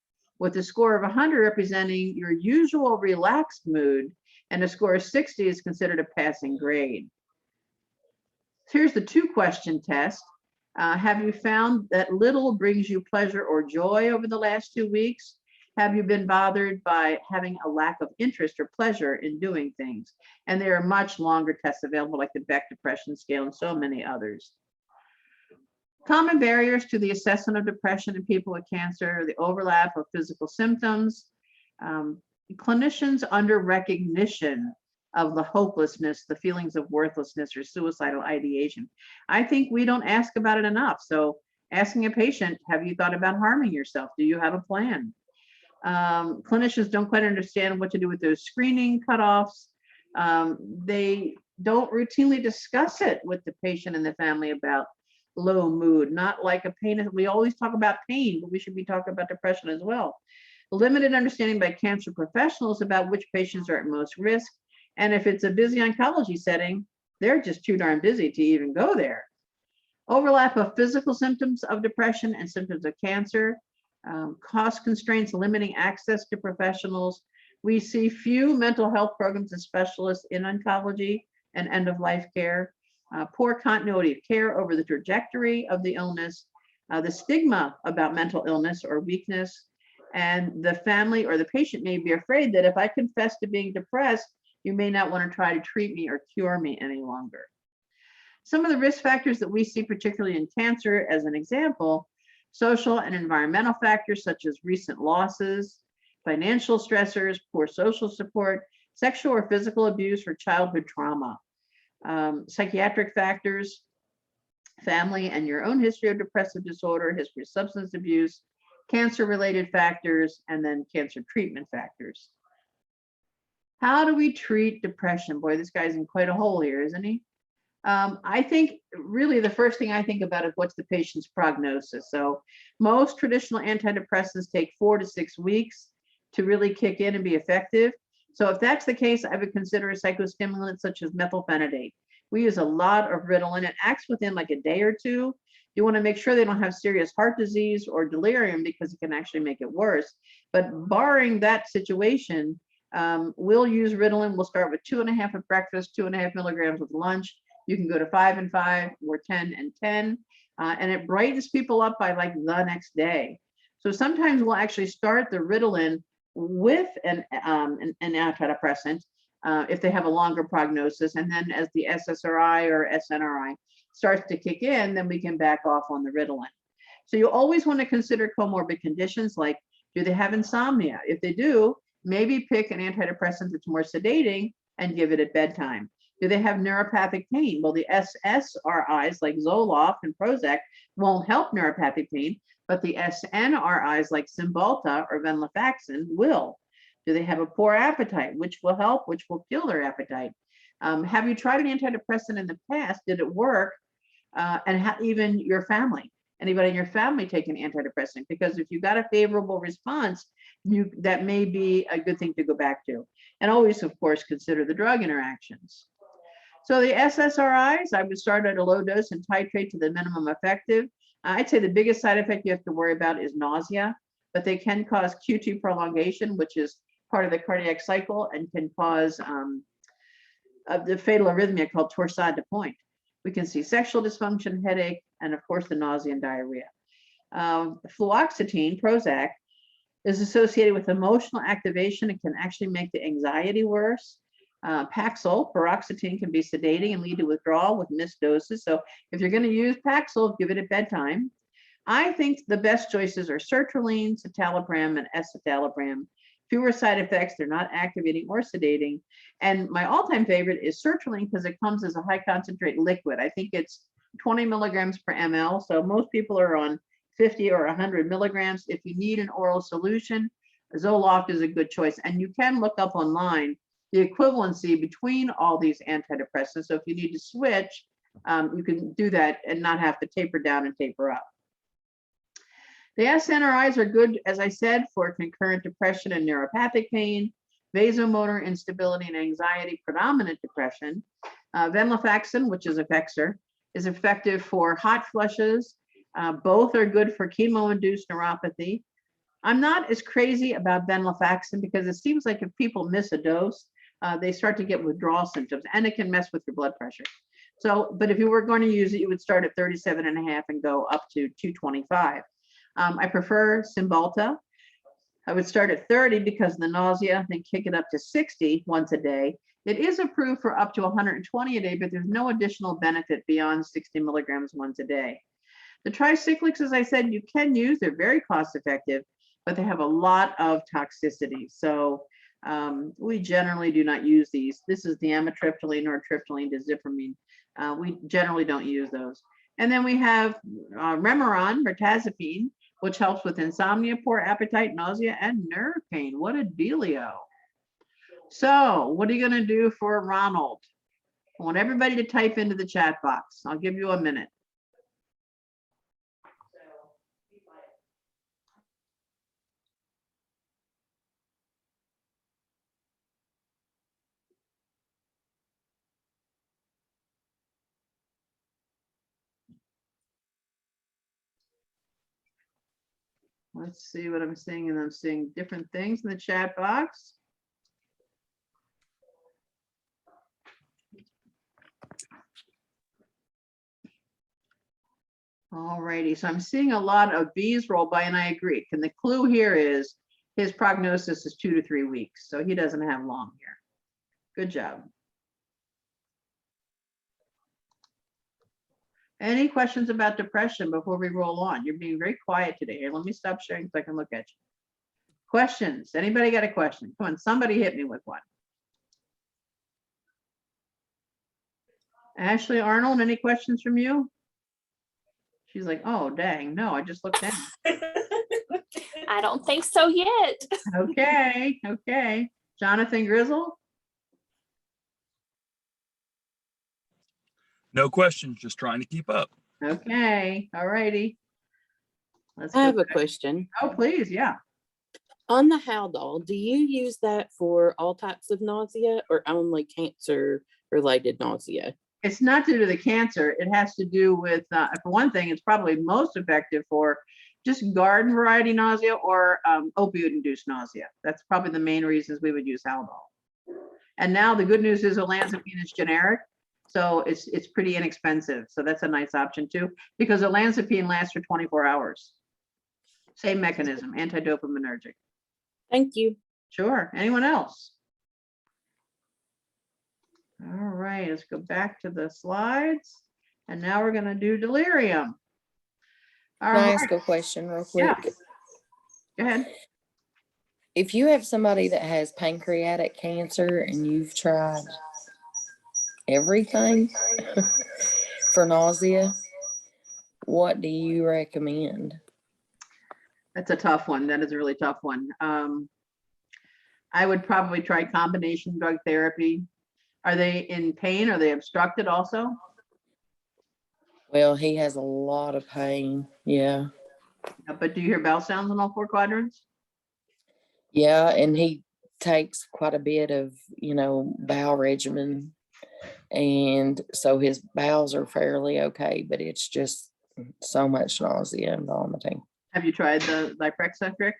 Speaker 2: with a score of 100 representing your usual relaxed mood, and a score of 60 is considered a passing grade. Here's the 2-question test. Have you found that little brings you pleasure or joy over the last 2 weeks? Have you been bothered by having a lack of interest or pleasure in doing things? And there are much longer tests available, like the Beck Depression Scale and so many others. Common barriers to the assessment of depression in people with cancer: the overlap of physical symptoms, clinicians under recognition of the hopelessness, the feelings of worthlessness, or suicidal ideation. I think we don't ask about it enough. So asking a patient, have you thought about harming yourself? Do you have a plan? Clinicians don't quite understand what to do with those screening cutoffs. They don't routinely discuss it with the patient and the family about low mood, not like a pain. We always talk about pain, but we should be talking about depression as well. Limited understanding by cancer professionals about which patients are at most risk. And if it's a busy oncology setting, they're just too darn busy to even go there. Overlap of physical symptoms of depression and symptoms of cancer. Cost constraints limiting access to professionals. We see few mental health programs and specialists in oncology and end-of-life care. Poor continuity of care over the trajectory of the illness. The stigma about mental illness or weakness. And the family or the patient may be afraid that if I confess to being depressed, you may not want to try to treat me or cure me any longer. Some of the risk factors that we see, particularly in cancer, as an example: social and environmental factors such as recent losses, financial stressors, poor social support, sexual or physical abuse, or childhood trauma. Psychiatric factors, family and your own history of depressive disorder, history of substance abuse, cancer-related factors, and then cancer treatment factors. How do we treat depression? Boy, this guy's in quite a hole here, isn't he? I think really the first thing I think about is what's the patient's prognosis. So most traditional antidepressants take 4 to 6 weeks to really kick in and be effective. So if that's the case, I would consider a psychostimulant such as methylphenidate. We use a lot of Ritalin. It acts within like a day or two. You want to make sure they don't have serious heart disease or delirium because it can actually make it worse. But barring that situation, we'll use Ritalin. We'll start with 2.5 at breakfast, 2.5 milligrams with lunch. You can go to 5 and 5 or 10 and 10. And it brightens people up by like the next day. So sometimes we'll actually start the Ritalin with an antidepressant if they have a longer prognosis. And then as the SSRI or SNRI starts to kick in, then we can back off on the Ritalin. So you always want to consider comorbid conditions like, do they have insomnia? If they do, maybe pick an antidepressant that's more sedating and give it at bedtime. Do they have neuropathic pain? Well, the SSRIs like Zoloft and Prozac won't help neuropathic pain, but the SNRIs like Cymbalta or venlafaxine will. Do they have a poor appetite, which will help, which will kill their appetite? Have you tried an antidepressant in the past? Did it work? And even your family, anybody in your family take an antidepressant? Because if you got a favorable response, that may be a good thing to go back to. And always, of course, consider the drug interactions. So the SSRIs, I would start at a low dose and titrate to the minimum effective. I'd say the biggest side effect you have to worry about is nausea, but they can cause QT prolongation, which is part of the cardiac cycle and can cause the fatal arrhythmia called torsade de pointe. We can see sexual dysfunction, headache, and of course the nausea and diarrhea. Fluoxetine, Prozac, is associated with emotional activation. It can actually make the anxiety worse. Paxil, paroxetine, can be sedating and lead to withdrawal with missed doses. So if you're going to use Paxil, give it at bedtime. I think the best choices are sertraline, citalopram, and escitalopram. Fewer side effects, they're not activating or sedating. And my all-time favorite is sertraline because it comes as a high concentrate liquid. I think it's 20 milligrams per ml. So most people are on 50 or 100 milligrams. If you need an oral solution, Zoloft is a good choice. And you can look up online the equivalency between all these antidepressants. So if you need to switch, you can do that and not have to taper down and taper up. The SNRIs are good, as I said, for concurrent depression and neuropathic pain, vasomotor instability and anxiety, predominant depression. Venlafaxine, which is Effexor, is effective for hot flushes. Both are good for chemo-induced neuropathy. I'm not as crazy about venlafaxine because it seems like if people miss a dose, they start to get withdrawal symptoms and it can mess with your blood pressure. So, but if you were going to use it, you would start at 37.5 and go up to 225. I prefer Cymbalta. I would start at 30 because of the nausea, then kick it up to 60 once a day. It is approved for up to 120 a day, but there's no additional benefit beyond 60 milligrams once a day. The tricyclics, as I said, you can use, they're very cost effective, but they have a lot of toxicity. So we generally do not use these. This is the amitriptyline or tryptyline dizipramine. We generally don't use those. And then we have Remeron, mirtazapine, which helps with insomnia, poor appetite, nausea, and nerve pain. What a dealio. So what are you going to do for Ronald? I want everybody to type into the chat box. I'll give you a minute. Let's see what I'm seeing, and I'm seeing different things in the chat box. All righty, so I'm seeing a lot of B's roll by, and I agree. And the clue here is his prognosis is 2 to 3 weeks, so he doesn't have long here. Good job. Any questions about depression before we roll on? You're being very quiet today. Here, let me stop sharing so I can look at you. Questions? Anybody got a question? Come on, somebody hit me with one. Ashley Arnold, any questions from you? She's like, oh, dang, no, I just looked down.
Speaker 5: I don't think so yet.
Speaker 2: Okay, okay. Jonathan Grizzle?
Speaker 6: No questions, just trying to keep up.
Speaker 2: Okay, all righty. Let's
Speaker 7: I
Speaker 2: go
Speaker 7: have a
Speaker 2: back.
Speaker 7: question.
Speaker 2: Oh, please, yeah.
Speaker 7: On the Haldol, do you use that for all types of nausea or only cancer related nausea?
Speaker 2: It's not due to the cancer. It has to do with, for one thing, it's probably most effective for just garden variety nausea or opioid-induced nausea. That's probably the main reasons we would use Haldol. And now the good news is olanzapine is generic, so it's pretty inexpensive. So that's a nice option too, because olanzapine lasts for 24 hours. Same mechanism, antidopaminergic.
Speaker 7: Thank you.
Speaker 2: Sure. Anyone else? All right, let's go back to the slides. And now we're going to do delirium. All
Speaker 8: Can I
Speaker 2: right.
Speaker 8: ask a question real quick?
Speaker 2: Yeah. Go ahead.
Speaker 8: If you have somebody that has pancreatic cancer and you've tried everything for nausea, what do you recommend?
Speaker 2: That's a tough one. That is a really tough one. I would probably try combination drug therapy. Are they in pain? Are they obstructed also?
Speaker 8: Well, he has a lot of pain. Yeah.
Speaker 2: But do you hear bell sounds in all 4 quadrants?
Speaker 8: Yeah. And he takes quite a bit of, bowel regimen. And so his bowels are fairly okay, but it's just so much nausea and vomiting.
Speaker 2: Have you tried the Zyprexa trick?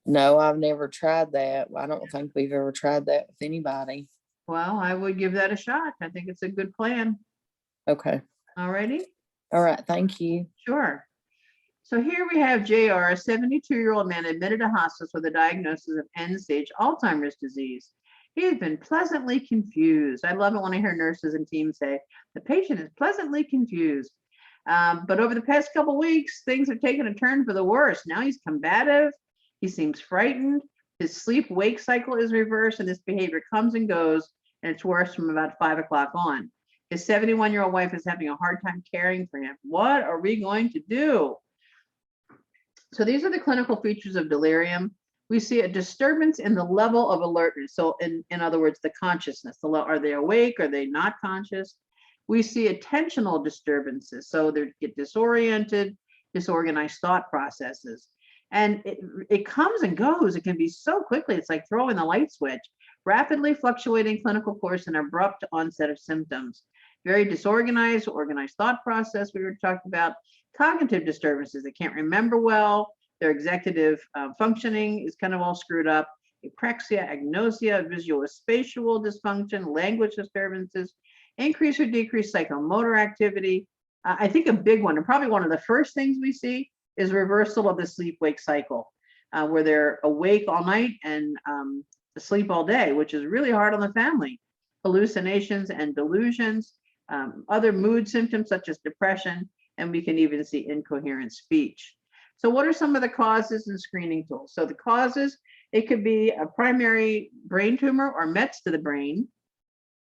Speaker 8: No, I've never tried that. I don't think we've ever tried that with anybody.
Speaker 2: Well, I would give that a shot. I think it's a good plan.
Speaker 8: Okay.
Speaker 2: All righty.
Speaker 8: All right. Thank you.
Speaker 2: Sure. So here we have JR, a 72-year-old man admitted to hospice with a diagnosis of end-stage Alzheimer's disease. He has been pleasantly confused. I love it when I hear nurses and teams say, the patient is pleasantly confused. But over the past couple of weeks, things have taken a turn for the worse. Now he's combative. He seems frightened. His sleep-wake cycle is reversed, and this behavior comes and goes, and it's worse from about 5 o'clock on. His 71-year-old wife is having a hard time caring for him. What are we going to do? So these are the clinical features of delirium. We see a disturbance in the level of alertness. So in other words, the consciousness. Are they awake? Are they not conscious? We see attentional disturbances. So they get disoriented, disorganized thought processes. And it comes and goes. It can be so quickly. It's like throwing the light switch. Rapidly fluctuating clinical course and abrupt onset of symptoms. Very disorganized, organized thought process we were talking about. Cognitive disturbances. They can't remember well. Their executive functioning is kind of all screwed up. Apraxia, agnosia, visuospatial dysfunction, language disturbances, increase or decrease psychomotor activity. I think a big one, and probably one of the first things we see, is reversal of the sleep-wake cycle, where they're awake all night and asleep all day, which is really hard on the family. Hallucinations and delusions, other mood symptoms such as depression, and we can even see incoherent speech. So what are some of the causes and screening tools? So the causes, it could be a primary brain tumor or mets to the brain.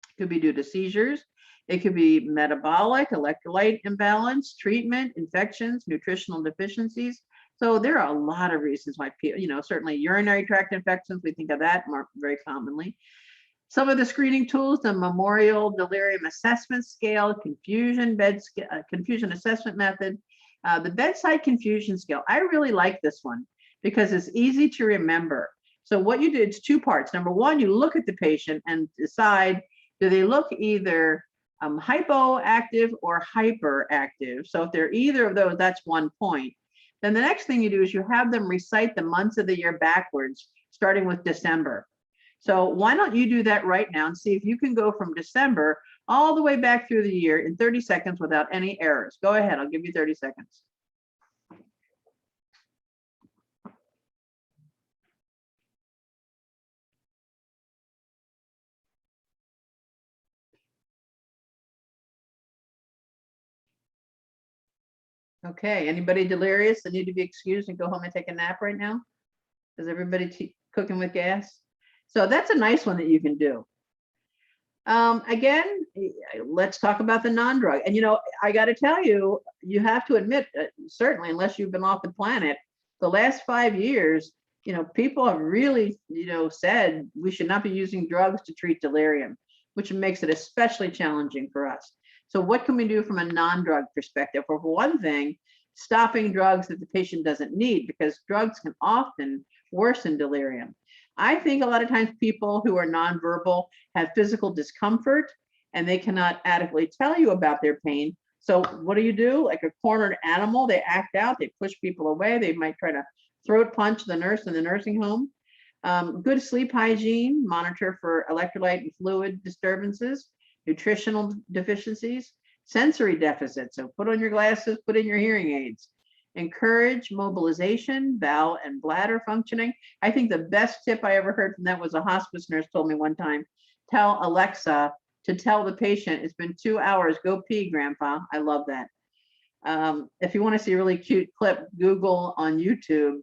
Speaker 2: It could be due to seizures. It could be metabolic, electrolyte imbalance, treatment, infections, nutritional deficiencies. So there are a lot of reasons why people, certainly urinary tract infections, we think of that more very commonly. Some of the screening tools, the Memorial Delirium Assessment Scale, confusion assessment method, the bedside confusion scale. I really like this one because it's easy to remember. So what you do, it's 2 parts. Number one, you look at the patient and decide, do they look either hypoactive or hyperactive? So if they're either of those, that's 1 point. Then the next thing you do is you have them recite the months of the year backwards, starting with December. So why don't you do that right now and see if you can go from December all the way back through the year in 30 seconds without any errors. Go ahead, I'll give you 30 seconds. Okay, anybody delirious that need to be excused and go home and take a nap right now? Is everybody cooking with gas? So that's a nice one that you can do. Again, let's talk about the non-drug. And, I got to tell you, you have to admit, certainly, unless you've been off the planet, the last 5 years, people have really, said we should not be using drugs to treat delirium, which makes it especially challenging for us. So what can we do from a non-drug perspective? For one thing, stopping drugs that the patient doesn't need, because drugs can often worsen delirium. I think a lot of times people who are nonverbal have physical discomfort, and they cannot adequately tell you about their pain. So what do? Like a cornered animal, they act out, they push people away, they might try to throat punch the nurse in the nursing home. Good sleep hygiene, monitor for electrolyte and fluid disturbances, nutritional deficiencies, sensory deficits. So put on your glasses, put in your hearing aids. Encourage mobilization, bowel and bladder functioning. I think the best tip I ever heard from that was a hospice nurse told me one time, tell Alexa to tell the patient, it's been 2 hours, go pee, grandpa. I love that. If you want to see a really cute clip, Google on YouTube,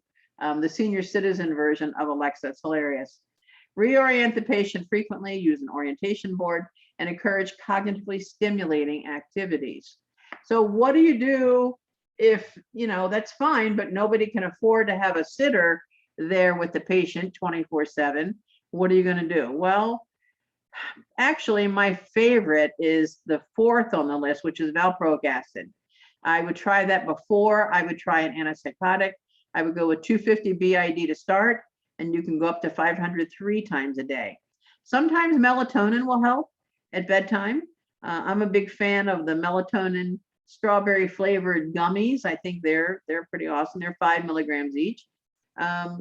Speaker 2: the senior citizen version of Alexa. It's hilarious. Reorient the patient frequently, use an orientation board, and encourage cognitively stimulating activities. So what do you do if, that's fine, but nobody can afford to have a sitter there with the patient 24/7? What are you going to do? Well, actually, my favorite is the fourth on the list, which is valproic acid. I would try that before I would try an antipsychotic. I would go with 250 BID to start, and you can go up to 500 3 times a day. Sometimes melatonin will help at bedtime. I'm a big fan of the melatonin strawberry flavored gummies. I think they're pretty awesome. They're 5 milligrams each.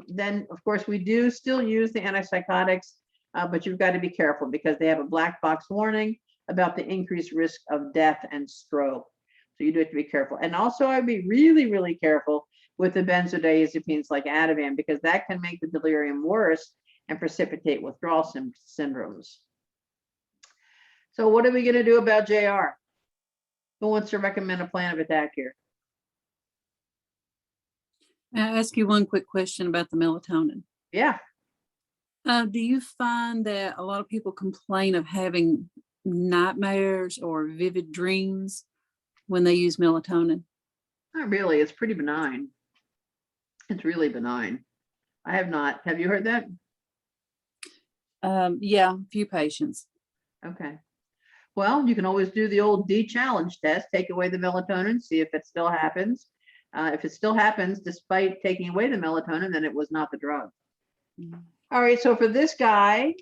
Speaker 2: Then, of course, we do still use the antipsychotics, but you've got to be careful because they have a black box warning about the increased risk of death and stroke. So you do have to be careful. And also, I'd be really, really careful with the benzodiazepines like Ativan, because that can make the delirium worse and precipitate withdrawal syndromes. So what are we going to do about JR? Who wants to recommend a plan of attack here?
Speaker 3: May I ask you one quick question about the melatonin?
Speaker 2: Yeah.
Speaker 3: Do you find that a lot of people complain of having nightmares or vivid dreams when they use melatonin?
Speaker 2: Not really. It's pretty benign. It's really benign. I have not. Have you heard that?
Speaker 3: Yeah, a few patients.
Speaker 2: Okay. Well, you can always do the old D challenge test, take away the melatonin, see if it still happens. If it still happens despite taking away the melatonin, then it was not the drug. All right, so for this guy,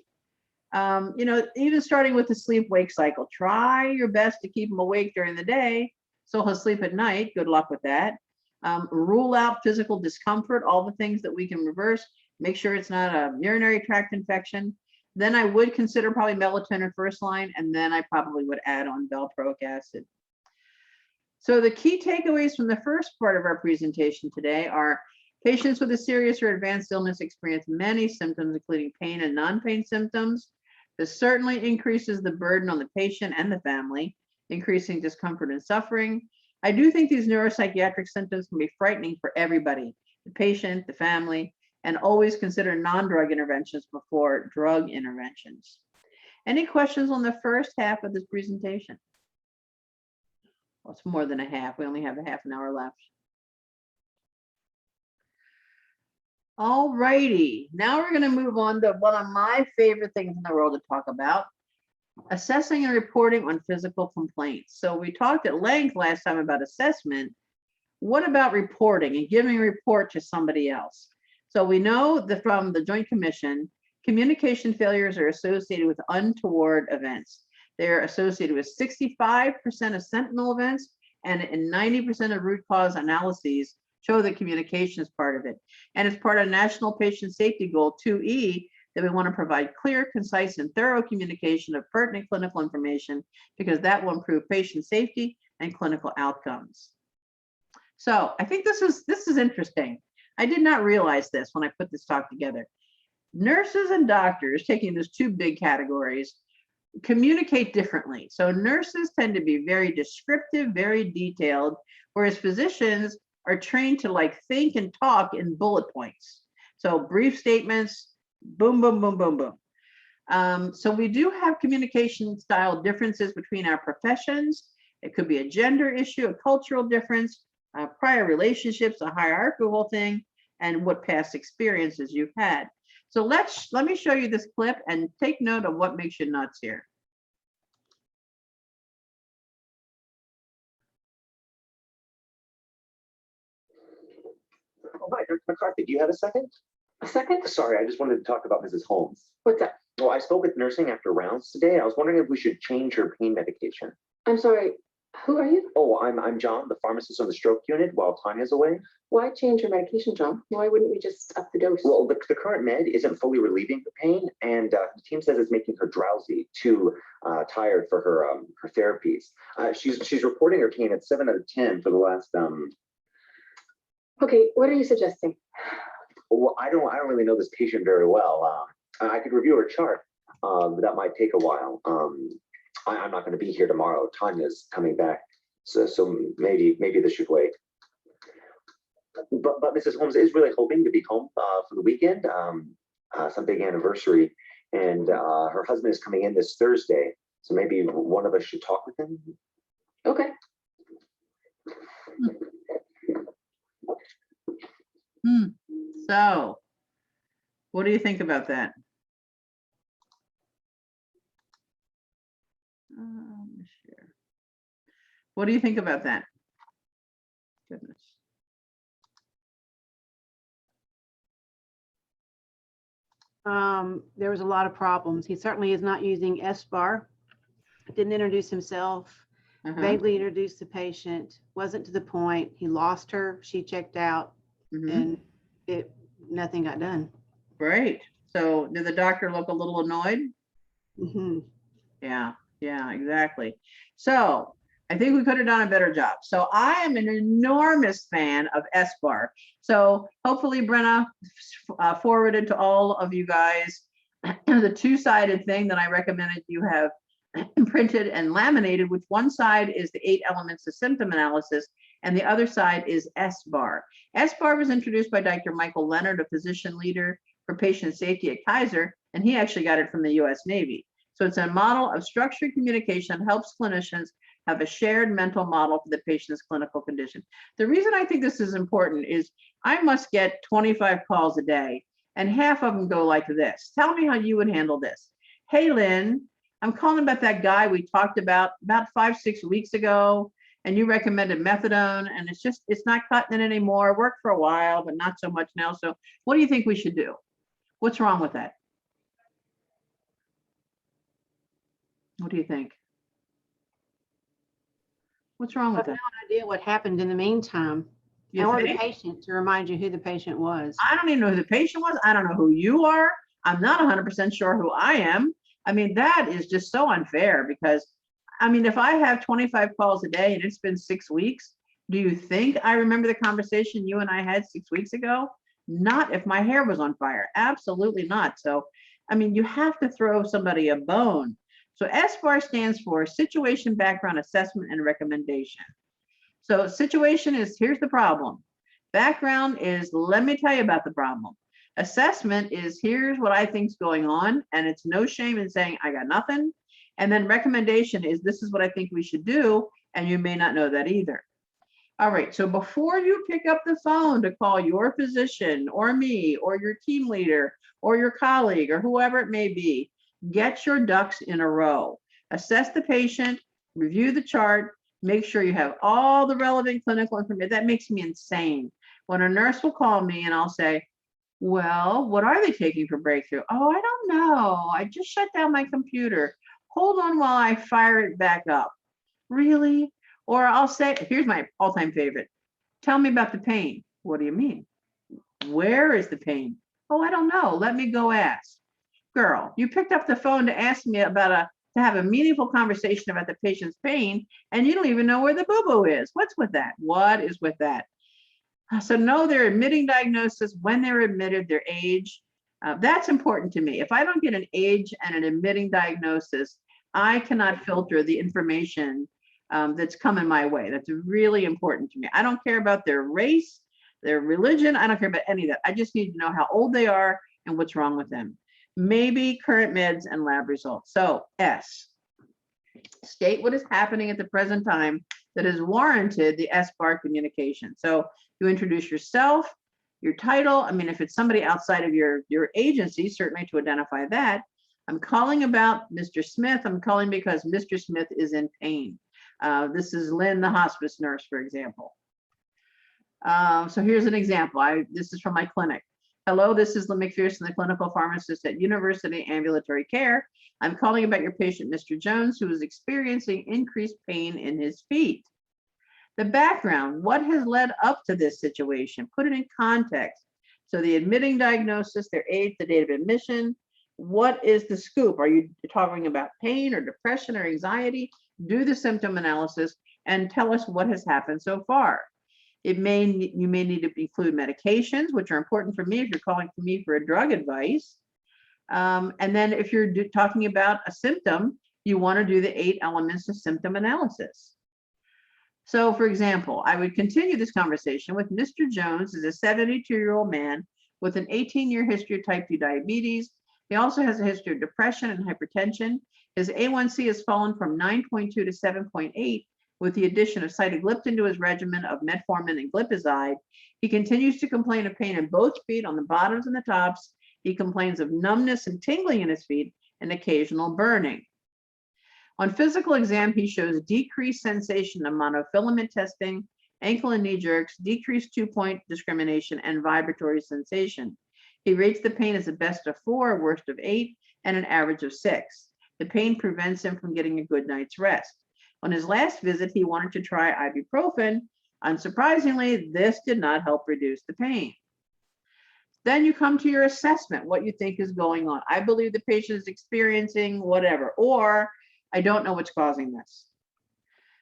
Speaker 2: even starting with the sleep-wake cycle, try your best to keep him awake during the day so he'll sleep at night. Good luck with that. Rule out physical discomfort, all the things that we can reverse. Make sure it's not a urinary tract infection. Then I would consider probably melatonin first line, and then I probably would add on valproic acid. So the key takeaways from the first part of our presentation today are patients with a serious or advanced illness experience many symptoms, including pain and non-pain symptoms. This certainly increases the burden on the patient and the family, increasing discomfort and suffering. I do think these neuropsychiatric symptoms can be frightening for everybody, the patient, the family, and always consider non-drug interventions before drug interventions. Any questions on the first half of this presentation? Well, it's more than a half. We only have a half an hour left. All righty. Now we're going to move on to one of my favorite things in the world to talk about, assessing and reporting on physical complaints. So we talked at length last time about assessment. What about reporting and giving a report to somebody else? So we know that from the Joint Commission, communication failures are associated with untoward events. They're associated with 65% of sentinel events, and 90% of root cause analyses show that communication is part of it. And it's part of National Patient Safety Goal 2E that we want to provide clear, concise, and thorough communication of pertinent clinical information, because that will improve patient safety and clinical outcomes. So I think this is interesting. I did not realize this when I put this talk together. Nurses and doctors, taking those two big categories, communicate differently. So nurses tend to be very descriptive, very detailed, whereas physicians are trained to think and talk in bullet points. So brief statements, boom, boom, boom, boom, boom. So we do have communication style differences between our professions. It could be a gender issue, a cultural difference, prior relationships, a hierarchical thing, and what past experiences you've had. So let me show you this clip and take note of what makes you nuts here.
Speaker 9: All right, Dr. McCarthy, do you have a second? A second?
Speaker 10: Sorry, I just wanted to talk about Mrs. Holmes.
Speaker 9: What's that?
Speaker 10: Well, I spoke with nursing after rounds today. I was wondering if we should change her pain medication.
Speaker 9: I'm sorry. Who are you?
Speaker 10: Oh, I'm John, the pharmacist on the stroke unit while Tanya's away.
Speaker 9: Why change your medication, John? Why wouldn't we just up the dose?
Speaker 10: Well, the current med isn't fully relieving the pain, and the team says it's making her drowsy, too tired for her therapies. She's reporting her pain at 7 out of 10 for the last
Speaker 9: Okay, what are you suggesting?
Speaker 10: Well, I don't really know this patient very well. I could review her chart, but that might take a while. I'm not going to be here tomorrow. Tanya's coming back, so maybe this should wait. But Mrs. Holmes is really hoping to be home for the weekend, some big anniversary, and her husband is coming in this Thursday. So maybe one of us should talk with him.
Speaker 9: Okay.
Speaker 2: So, what do you think about that? Share. What do you think about that? Goodness.
Speaker 11: There was a lot of problems. He certainly is not using SBAR. Didn't introduce himself. Vaguely introduced the patient. Wasn't to the point. He lost her. She checked out, and nothing got done.
Speaker 2: Great. So, did the doctor look a little annoyed? Yeah, exactly. So, I think we could have done a better job. So, I am an enormous fan of SBAR. So, hopefully, Brenna forwarded to all of you guys the two-sided thing that I recommended you have printed and laminated, which one side is the 8 elements of symptom analysis, and the other side is SBAR. SBAR was introduced by Dr. Michael Leonard, a physician leader for patient safety at Kaiser, and he actually got it from the US Navy. So it's a model of structured communication that helps clinicians have a shared mental model for the patient's clinical condition. The reason I think this is important is I must get 25 calls a day, and half of them go like this. Tell me how you would handle this. Hey, Lynn, I'm calling about that guy we talked about 5-6 weeks ago, and you recommended methadone, and it's not cutting it anymore. Worked for a while, but not so much now. So what do you think we should do? What's wrong with that? What do you think? What's wrong with
Speaker 11: I have
Speaker 2: that?
Speaker 11: no idea what happened in the meantime. Or the patient, to remind you who the patient was.
Speaker 2: I don't even know who the patient was. I don't know who you are. I'm not 100% sure who I am. I mean, that is just so unfair because, I mean, if I have 25 calls a day and it's been 6 weeks, do you think I remember the conversation you and I had 6 weeks ago? Not if my hair was on fire. Absolutely not. So, I mean, you have to throw somebody a bone. So SBAR stands for Situation Background Assessment and Recommendation. So situation is, here's the problem. Background is, let me tell you about the problem. Assessment is, here's what I think's going on, and it's no shame in saying I got nothing. And then recommendation is, this is what I think we should do, and you may not know that either. All right, so before you pick up the phone to call your physician or me or your team leader or your colleague or whoever it may be, get your ducks in a row. Assess the patient, review the chart, make sure you have all the relevant clinical information. That makes me insane. When a nurse will call me and I'll say, well, what are they taking for breakthrough? Oh, I don't know. I just shut down my computer. Hold on while I fire it back up. Really? Or I'll say, here's my all-time favorite. Tell me about the pain. What do you mean? Where is the pain? Oh, I don't know. Let me go ask. Girl, you picked up the phone to ask me about to have a meaningful conversation about the patient's pain, and you don't even know where the boo-boo is. What's with that? What is with that? So know their admitting diagnosis, when they're admitted, their age. That's important to me. If I don't get an age and an admitting diagnosis, I cannot filter the information that's coming my way. That's really important to me. I don't care about their race, their religion. I don't care about any of that. I just need to know how old they are and what's wrong with them. Maybe current meds and lab results. So S, state what is happening at the present time that has warranted the SBAR communication. So you introduce yourself, your title. I mean, if it's somebody outside of your agency, certainly to identify that. I'm calling about Mr. Smith. I'm calling because Mr. Smith is in pain. This is Lynn, the hospice nurse, for example. So here's an example. This is from my clinic. Hello, this is Lynn McPherson, the clinical pharmacist at University Ambulatory Care. I'm calling about your patient, Mr. Jones, who is experiencing increased pain in his feet. The background, what has led up to this situation? Put it in context. So the admitting diagnosis, their age, the date of admission. What is the scoop? Are you talking about pain or depression or anxiety? Do the symptom analysis and tell us what has happened so far. You may need to include medications, which are important for me if you're calling for me for a drug advice. And then if you're talking about a symptom, you want to do the 8 elements of symptom analysis. So for example, I would continue this conversation with Mr. Jones is a 72-year-old man with an 18-year history of type 2 diabetes. He also has a history of depression and hypertension. His A1C has fallen from 9.2 to 7.8 with the addition of sitagliptin to his regimen of metformin and glipizide. He continues to complain of pain in both feet on the bottoms and the tops. He complains of numbness and tingling in his feet and occasional burning. On physical exam, he shows decreased sensation of monofilament testing, ankle and knee jerks, decreased 2-point discrimination, and vibratory sensation. He rates the pain as a best of 4, a worst of 8, and an average of 6. The pain prevents him from getting a good night's rest. On his last visit, he wanted to try ibuprofen. Unsurprisingly, this did not help reduce the pain. Then you come to your assessment, what you think is going on. I believe the patient is experiencing whatever, or I don't know what's causing this.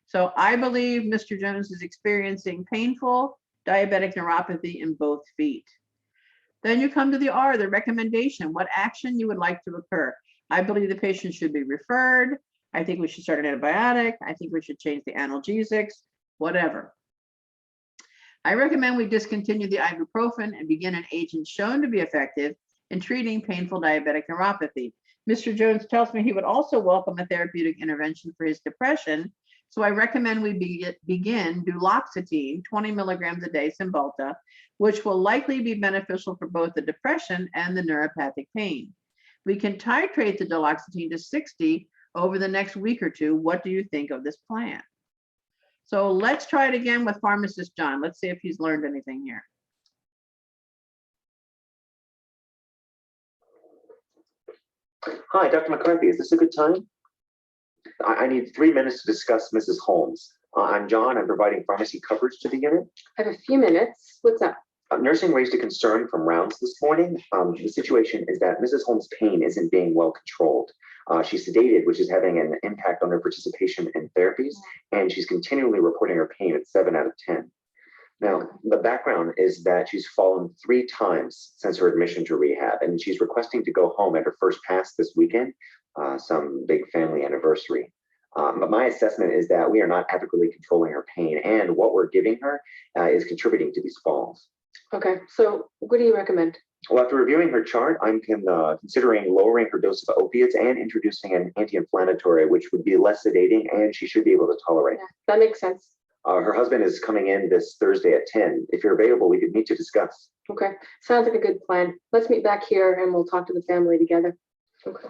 Speaker 2: So I believe Mr. Jones is experiencing painful diabetic neuropathy in both feet. Then you come to the R, the recommendation, what action you would like to occur. I believe the patient should be referred. I think we should start an antibiotic. I think we should change the analgesics, whatever. I recommend we discontinue the ibuprofen and begin an agent shown to be effective in treating painful diabetic neuropathy. Mr. Jones tells me he would also welcome a therapeutic intervention for his depression. So I recommend we begin duloxetine, 20 milligrams a day, Cymbalta, which will likely be beneficial for both the depression and the neuropathic pain. We can titrate the duloxetine to 60 over the next week or two. What do you think of this plan? So let's try it again with pharmacist John. Let's see if he's learned anything here.
Speaker 10: Hi, Dr. McCarthy. Is this a good time? I need 3 minutes to discuss Mrs. Holmes. I'm John. I'm providing pharmacy coverage to the unit.
Speaker 9: I have a few minutes. What's up?
Speaker 10: Nursing raised a concern from rounds this morning. The situation is that Mrs. Holmes' pain isn't being well controlled. She's sedated, which is having an impact on her participation in therapies, and she's continually reporting her pain at 7 out of 10. Now, the background is that she's fallen 3 times since her admission to rehab, and she's requesting to go home at her first pass this weekend, some big family anniversary. But my assessment is that we are not adequately controlling her pain, and what we're giving her is contributing to these falls.
Speaker 9: Okay, so what do you recommend?
Speaker 10: Well, after reviewing her chart, I'm considering lowering her dose of opiates and introducing an anti-inflammatory, which would be less sedating, and she should be able to tolerate.
Speaker 9: Yeah, that makes sense.
Speaker 10: Her husband is coming in this Thursday at 10. If you're available, we could meet to discuss.
Speaker 9: Okay, sounds like a good plan. Let's meet back here and we'll talk to the family together. Okay.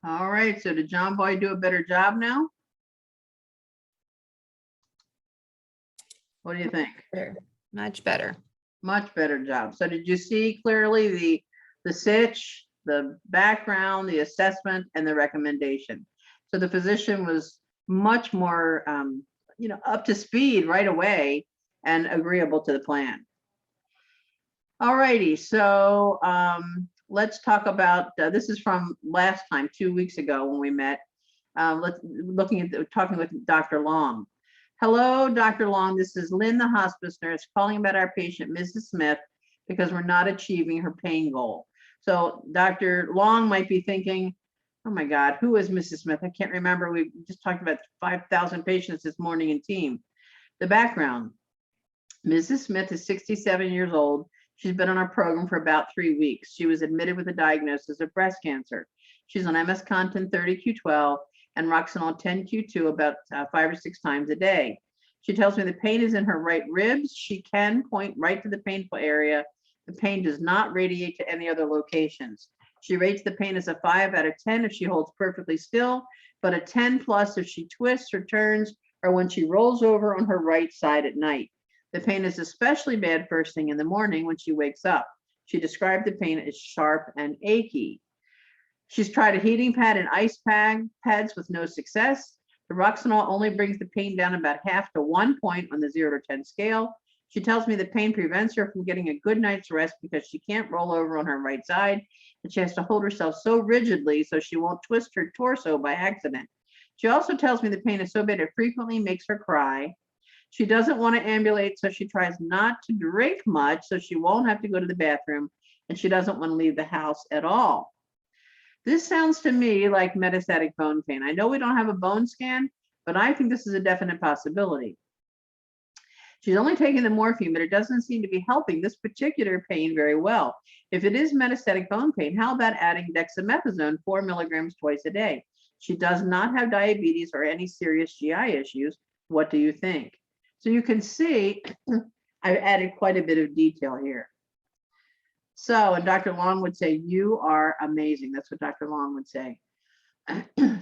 Speaker 2: All right, so did John Boy do a better job now? What do you think?
Speaker 1: Much better.
Speaker 2: Much better job. So did you see clearly the sitch, the background, the assessment, and the recommendation? So the physician was much more, up to speed right away and agreeable to the plan. All righty, so let's talk about, this is from last time, 2 weeks ago when we met, talking with Dr. Long. Hello, Dr. Long, this is Lynn, the hospice nurse, calling about our patient, Mrs. Smith, because we're not achieving her pain goal. So Dr. Long might be thinking, oh my God, who is Mrs. Smith? I can't remember. We just talked about 5,000 patients this morning in team. The background, Mrs. Smith is 67 years old. She's been on our program for about 3 weeks. She was admitted with a diagnosis of breast cancer. She's on MS-Contin 30Q12 and Roxanol 10Q2 about 5 or 6 times a day. She tells me the pain is in her right ribs. She can point right to the painful area. The pain does not radiate to any other locations. She rates the pain as a 5 out of 10 if she holds perfectly still, but a 10+ if she twists or turns or when she rolls over on her right side at night. The pain is especially bad first thing in the morning when she wakes up. She described the pain as sharp and achy. She's tried a heating pad and ice pads with no success. The Roxanol only brings the pain down about half to 1 point on the 0 to 10 scale. She tells me the pain prevents her from getting a good night's rest because she can't roll over on her right side, and she has to hold herself so rigidly so she won't twist her torso by accident. She also tells me the pain is so bad it frequently makes her cry. She doesn't want to ambulate, so she tries not to drink much so she won't have to go to the bathroom, and she doesn't want to leave the house at all. This sounds to me like metastatic bone pain. I know we don't have a bone scan, but I think this is a definite possibility. She's only taking the morphine, but it doesn't seem to be helping this particular pain very well. If it is metastatic bone pain, how about adding dexamethasone 4 milligrams twice a day? She does not have diabetes or any serious GI issues. What do you think? So you can see I've added quite a bit of detail here. So, and Dr. Long would say, you are amazing. That's what Dr. Long would say.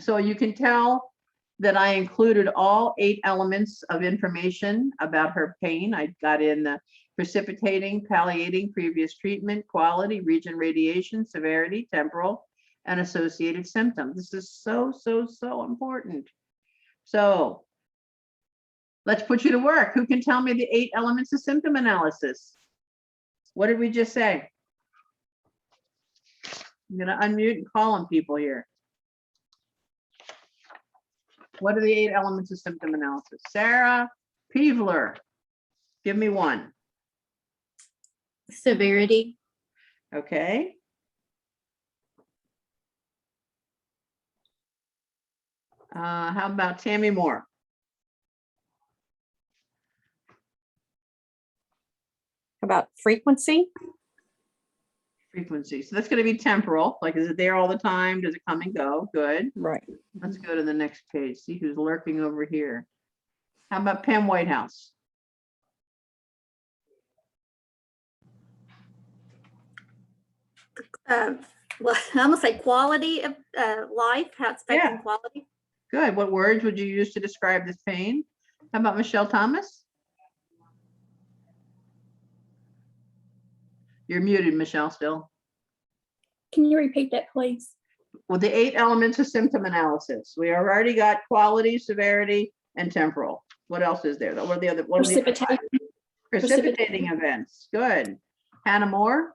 Speaker 2: So you can tell that I included all 8 elements of information about her pain. I got in the precipitating, palliating, previous treatment, quality, region radiation, severity, temporal, and associated symptoms. This is so, so, so important. So let's put you to work. Who can tell me the 8 elements of symptom analysis? What did we just say? I'm going to unmute and call on people here. What are the 8 elements of symptom analysis? Sarah Peevler, give me one.
Speaker 5: Severity.
Speaker 2: Okay. How about Tammy Moore?
Speaker 5: About frequency.
Speaker 2: Frequency. So that's going to be temporal. Like, is it there all the time? Does it come and go? Good.
Speaker 5: Right.
Speaker 2: Let's go to the next page. See who's lurking over here. How about Pam Whitehouse?
Speaker 12: Well, I'm gonna say quality of life, how it's affecting
Speaker 2: Yeah.
Speaker 12: quality.
Speaker 2: Good. What words would you use to describe this pain? How about Michelle Thomas? You're muted, Michelle, still.
Speaker 5: Can you repeat that, please?
Speaker 2: Well, the 8 elements of symptom analysis. We have already got quality, severity, and temporal. What else is there? What are the other? What are the other five? Precipitating events. Good. Hannah Moore?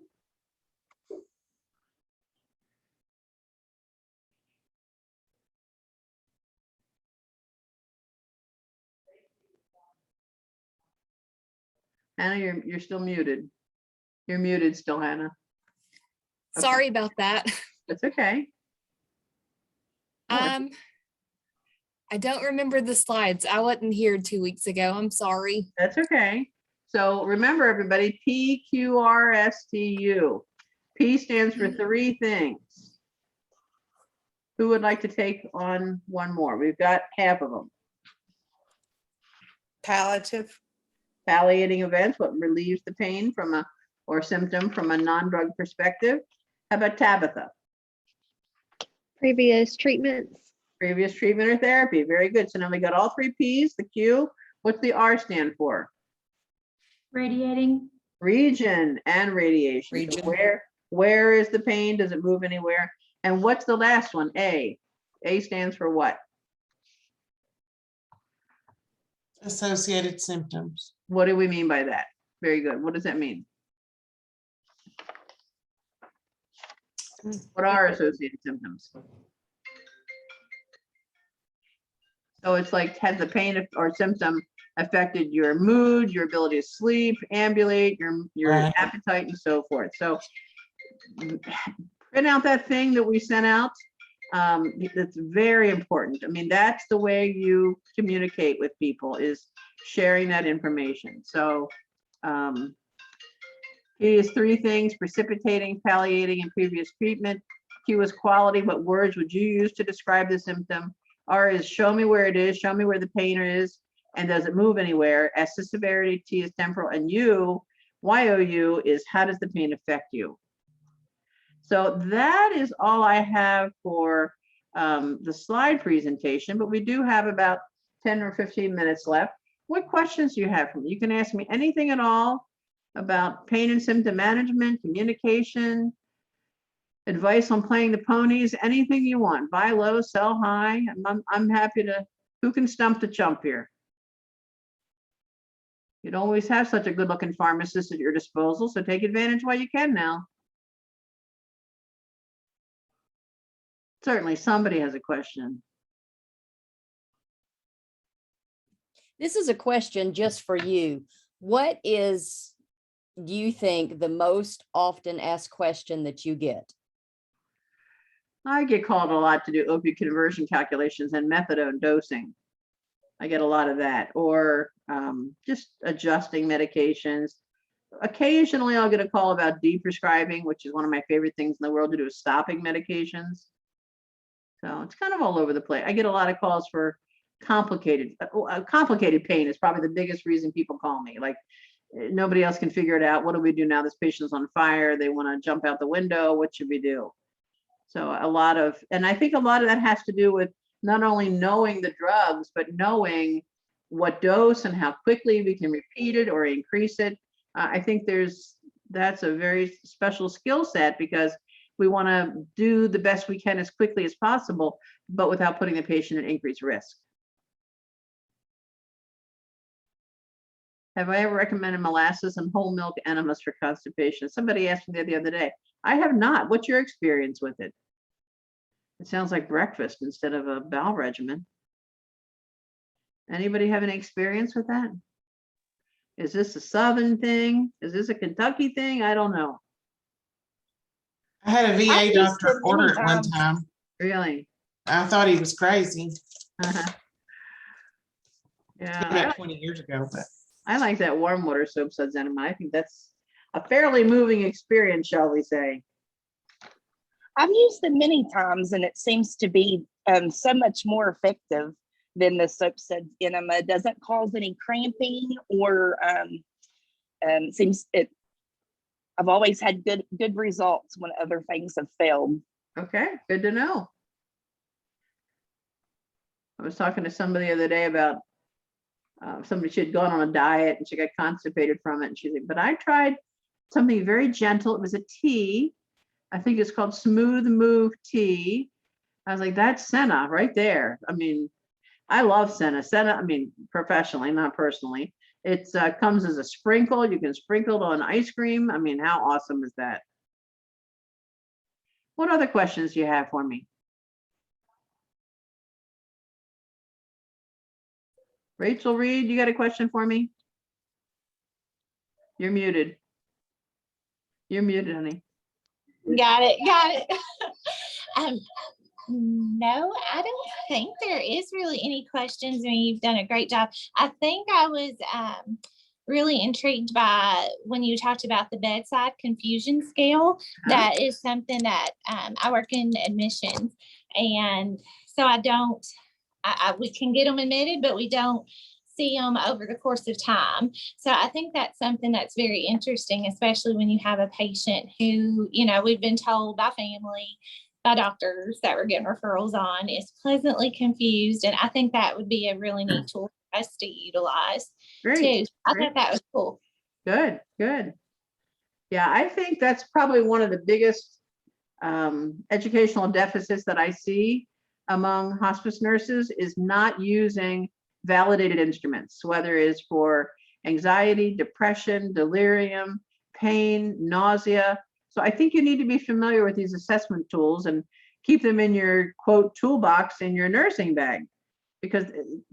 Speaker 2: Hannah, you're still muted. You're muted still, Hannah. Okay.
Speaker 13: Sorry about that.
Speaker 2: That's okay.
Speaker 13: I don't remember the slides. I wasn't here 2 weeks ago. I'm sorry.
Speaker 2: That's okay. So remember, everybody, PQRSTU. P stands for 3 things. Who would like to take on one more? We've got half of them.
Speaker 7: Palliative.
Speaker 2: Palliating events, what relieves the pain from a or symptom from a non-drug perspective. How about Tabitha?
Speaker 14: Previous treatments.
Speaker 2: Previous treatment or therapy. Very good. So now we got all 3 P's. The Q. What's the R stand for?
Speaker 12: Radiating.
Speaker 2: Region and radiation.
Speaker 7: Region.
Speaker 2: So where is the pain? Does it move anywhere? And what's the last one? A. A stands for what?
Speaker 7: Associated symptoms.
Speaker 2: What do we mean by that? Very good. What does that mean? What are associated symptoms? So it's like, has the pain or symptom affected your mood, your ability to sleep, ambulate, your
Speaker 7: Right.
Speaker 2: appetite, and so forth? So print out that thing that we sent out. That's very important. I mean, that's the way you communicate with people, is sharing that information. So P is 3 things: precipitating, palliating, and previous treatment. Q is quality. What words would you use to describe the symptom? R is show me where it is, show me where the pain is, and does it move anywhere? S is severity, T is temporal, and U, YOU, is how does the pain affect you? So that is all I have for the slide presentation, but we do have about 10 or 15 minutes left. What questions do you have for me? You can ask me anything at all about pain and symptom management, communication, advice on playing the ponies, anything you want. Buy low, sell high. I'm happy to, who can stump the chump here? You don't always have such a good looking pharmacist at your disposal, so take advantage while you can now. Certainly somebody has a question.
Speaker 4: This is a question just for you. What is, do you think, the most often asked question that you get?
Speaker 2: I get called a lot to do opioid conversion calculations and methadone dosing. I get a lot of that, or just adjusting medications. Occasionally I'll get a call about deprescribing, which is one of my favorite things in the world to do, is stopping medications. So it's kind of all over the place. I get a lot of calls for complicated pain is probably the biggest reason people call me. Like, nobody else can figure it out. What do we do now? This patient's on fire. They want to jump out the window. What should we do? So a lot of, and I think a lot of that has to do with not only knowing the drugs, but knowing what dose and how quickly we can repeat it or increase it. I think that's a very special skill set, because we want to do the best we can as quickly as possible, but without putting the patient at increased risk. Have I ever recommended molasses and whole milk enemas for constipation? Somebody asked me that the other day. I have not. What's your experience with it? It sounds like breakfast instead of a bowel regimen. Anybody have any experience with that? Is this a Southern thing? Is this a Kentucky thing? I don't know.
Speaker 7: I had a VA
Speaker 5: I've used
Speaker 7: doctor
Speaker 5: it many
Speaker 7: order it one
Speaker 5: times.
Speaker 7: time.
Speaker 2: Really?
Speaker 7: I thought he was crazy.
Speaker 2: Yeah,
Speaker 7: About 20 years ago, but
Speaker 2: I like that warm water soap suds enema. I think that's a fairly moving experience, shall we say.
Speaker 14: I've used them many times, and it seems to be so much more effective than the soap suds enema. It doesn't cause any cramping or seems it. I've always had good results when other things have failed.
Speaker 2: Okay, good to know. I was talking to somebody the other day about somebody, she had gone on a diet and she got constipated from it. And she's like, but I tried something very gentle. It was a tea. I think it's called Smooth Move Tea. I was like, that's Senna right there. I mean, I love Senna. Senna, I mean, professionally, not personally. It comes as a sprinkle. You can sprinkle it on ice cream. I mean, how awesome is that? What other questions do you have for me? Rachel Reed, you got a question for me? You're muted. You're muted, honey.
Speaker 15: Got it. No, I don't think there is really any questions. I mean, you've done a great job. I think I was really intrigued by when you talked about the bedside confusion scale. That is something that I work in admissions, and so we can get them admitted, but we don't see them over the course of time. So I think that's something that's very interesting, especially when you have a patient who, we've been told by family, by doctors that we're getting referrals on, is pleasantly confused. And I think that would be a really neat tool for us to utilize too. I thought that was cool.
Speaker 2: Good. Yeah, I think that's probably one of the biggest educational deficits that I see among hospice nurses, is not using validated instruments, whether it's for anxiety, depression, delirium, pain, nausea. So I think you need to be familiar with these assessment tools and keep them in your quote toolbox in your nursing bag. Because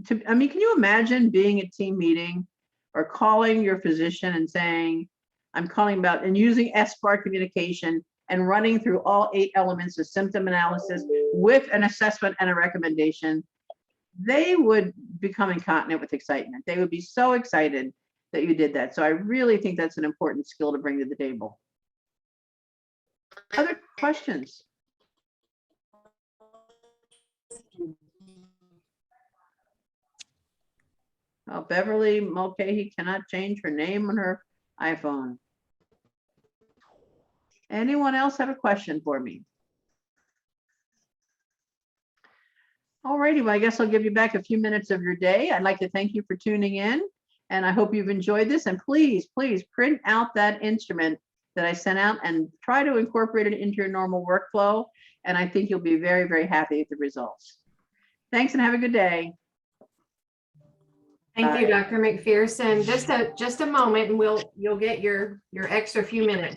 Speaker 2: can you imagine being at team meeting or calling your physician and saying, I'm calling about, and using SBAR communication and running through all 8 elements of symptom analysis with an assessment and a recommendation? They would become incontinent with excitement. They would be so excited that you did that. So I really think that's an important skill to bring to the table. Other questions? Oh, Beverly Mulcahy cannot change her name on her iPhone. Anyone else have a question for me? All righty, well, I guess I'll give you back a few minutes of your day. I'd like to thank you for tuning in, and I hope you've enjoyed this. And please, please print out that instrument that I sent out and try to incorporate it into your normal workflow. And I think you'll be very, very happy with the results. Thanks and have a good day.
Speaker 1: Thank you, Dr. McPherson. Just a moment and you'll get your extra few minutes.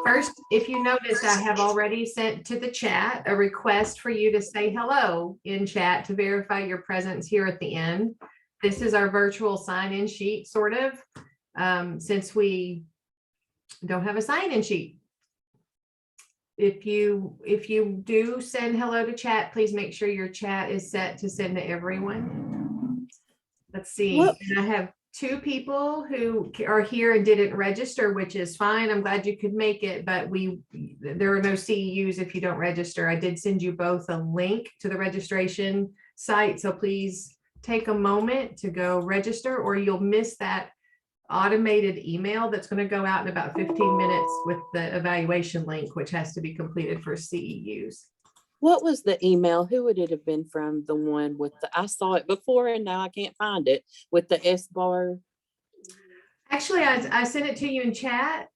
Speaker 1: First, if you notice, I have already sent to the chat a request for you to say hello in chat to verify your presence here at the end. This is our virtual sign-in sheet, sort of, since we don't have a sign-in sheet. If you do send hello to chat, please make sure your chat is set to send to everyone. Let's see. And I have 2 people who are here and didn't register, which is fine. I'm glad you could make it, but there are no CEUs if you don't register. I did send you both a link to the registration site, so please take a moment to go register, or you'll miss that automated email that's going to go out in about 15 minutes with the evaluation link, which has to be completed for CEUs.
Speaker 16: What was the email? Who would it have been from? The one with the, I saw it before and now I can't find it, with the SBAR.
Speaker 1: Actually, I sent it to you in chat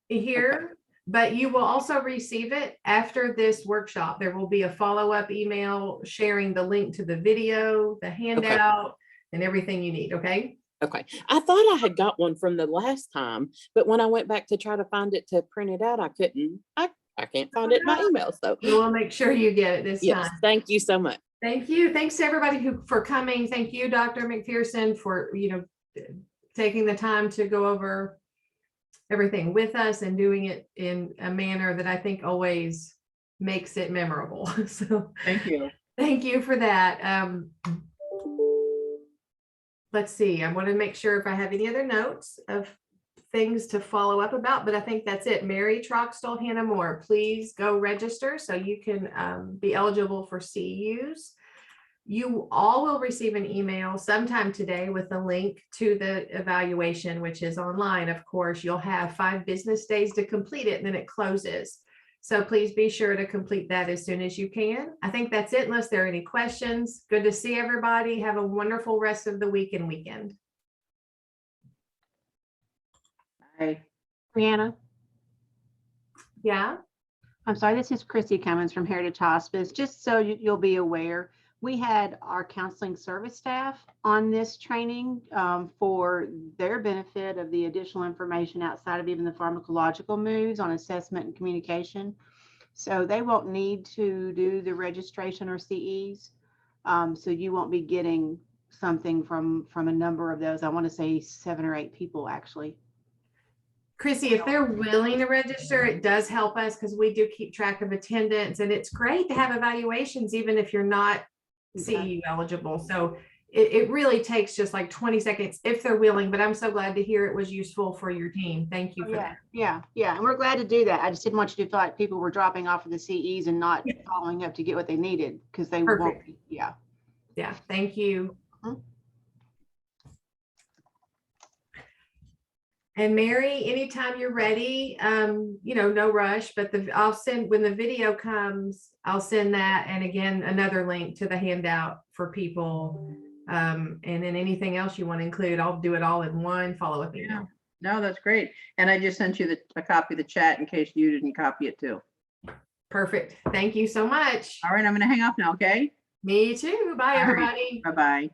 Speaker 1: here, okay. But you will also receive it after this workshop. There will be a follow-up email sharing the link to the video, the handout, and everything you need, okay?
Speaker 16: Okay. I thought I had got one from the last time, but when I went back to try to find it to print it out, I couldn't. I can't find it in my email. So
Speaker 1: we'll make sure you get it this time.
Speaker 16: Thank you so much.
Speaker 1: Thank you. Thanks to everybody for coming. Thank you, Dr. McPherson, for taking the time to go over everything with us and doing it in a manner that I think always makes it memorable. So
Speaker 2: thank you.
Speaker 1: Thank you for that. Let's see. I want to make sure if I have any other notes of things to follow up about, but I think that's it. Mary Troxtel, Hannah Moore, please go register so you can be eligible for CEUs. You all will receive an email sometime today with a link to the evaluation, which is online. Of course, you'll have 5 business days to complete it and then it closes. So please be sure to complete that as soon as you can. I think that's it, unless there are any questions. Good to see everybody. Have a wonderful rest of the week and weekend.
Speaker 11: Hey, Brianna.
Speaker 1: Yeah.
Speaker 11: I'm sorry, this is Chrissy Cummins from Heritage Hospice. Just so you'll be aware, we had our counseling service staff on this training for their benefit of the additional information outside of even the pharmacological moves on assessment and communication. So they won't need to do the registration or CEs. So you won't be getting something from a number of those. I want to say 7 or 8 people actually.
Speaker 1: Chrissy, if they're willing to register, it does help us because we do keep track of attendance, and it's great to have evaluations even if you're not CEU eligible. So it really takes just like 20 seconds if they're willing, but I'm so glad to hear it was useful for your team. Thank you for that.
Speaker 11: Yeah. And we're glad to do that. I just didn't want you to feel like people were dropping off of the CEs and not following up to get what they needed, because they won't be. Yeah.
Speaker 1: Thank you. And Mary, anytime you're ready, no rush, but I'll send, when the video comes, I'll send that. And again, another link to the handout for people. And then anything else you want to include, I'll do it all in one follow-up email.
Speaker 2: No, that's great. And I just sent you a copy of the chat in case you didn't copy it too.
Speaker 1: Perfect. Thank you so much.
Speaker 2: All right, I'm going to hang up now, okay?
Speaker 1: Me too. Bye, everybody.
Speaker 2: Bye-bye.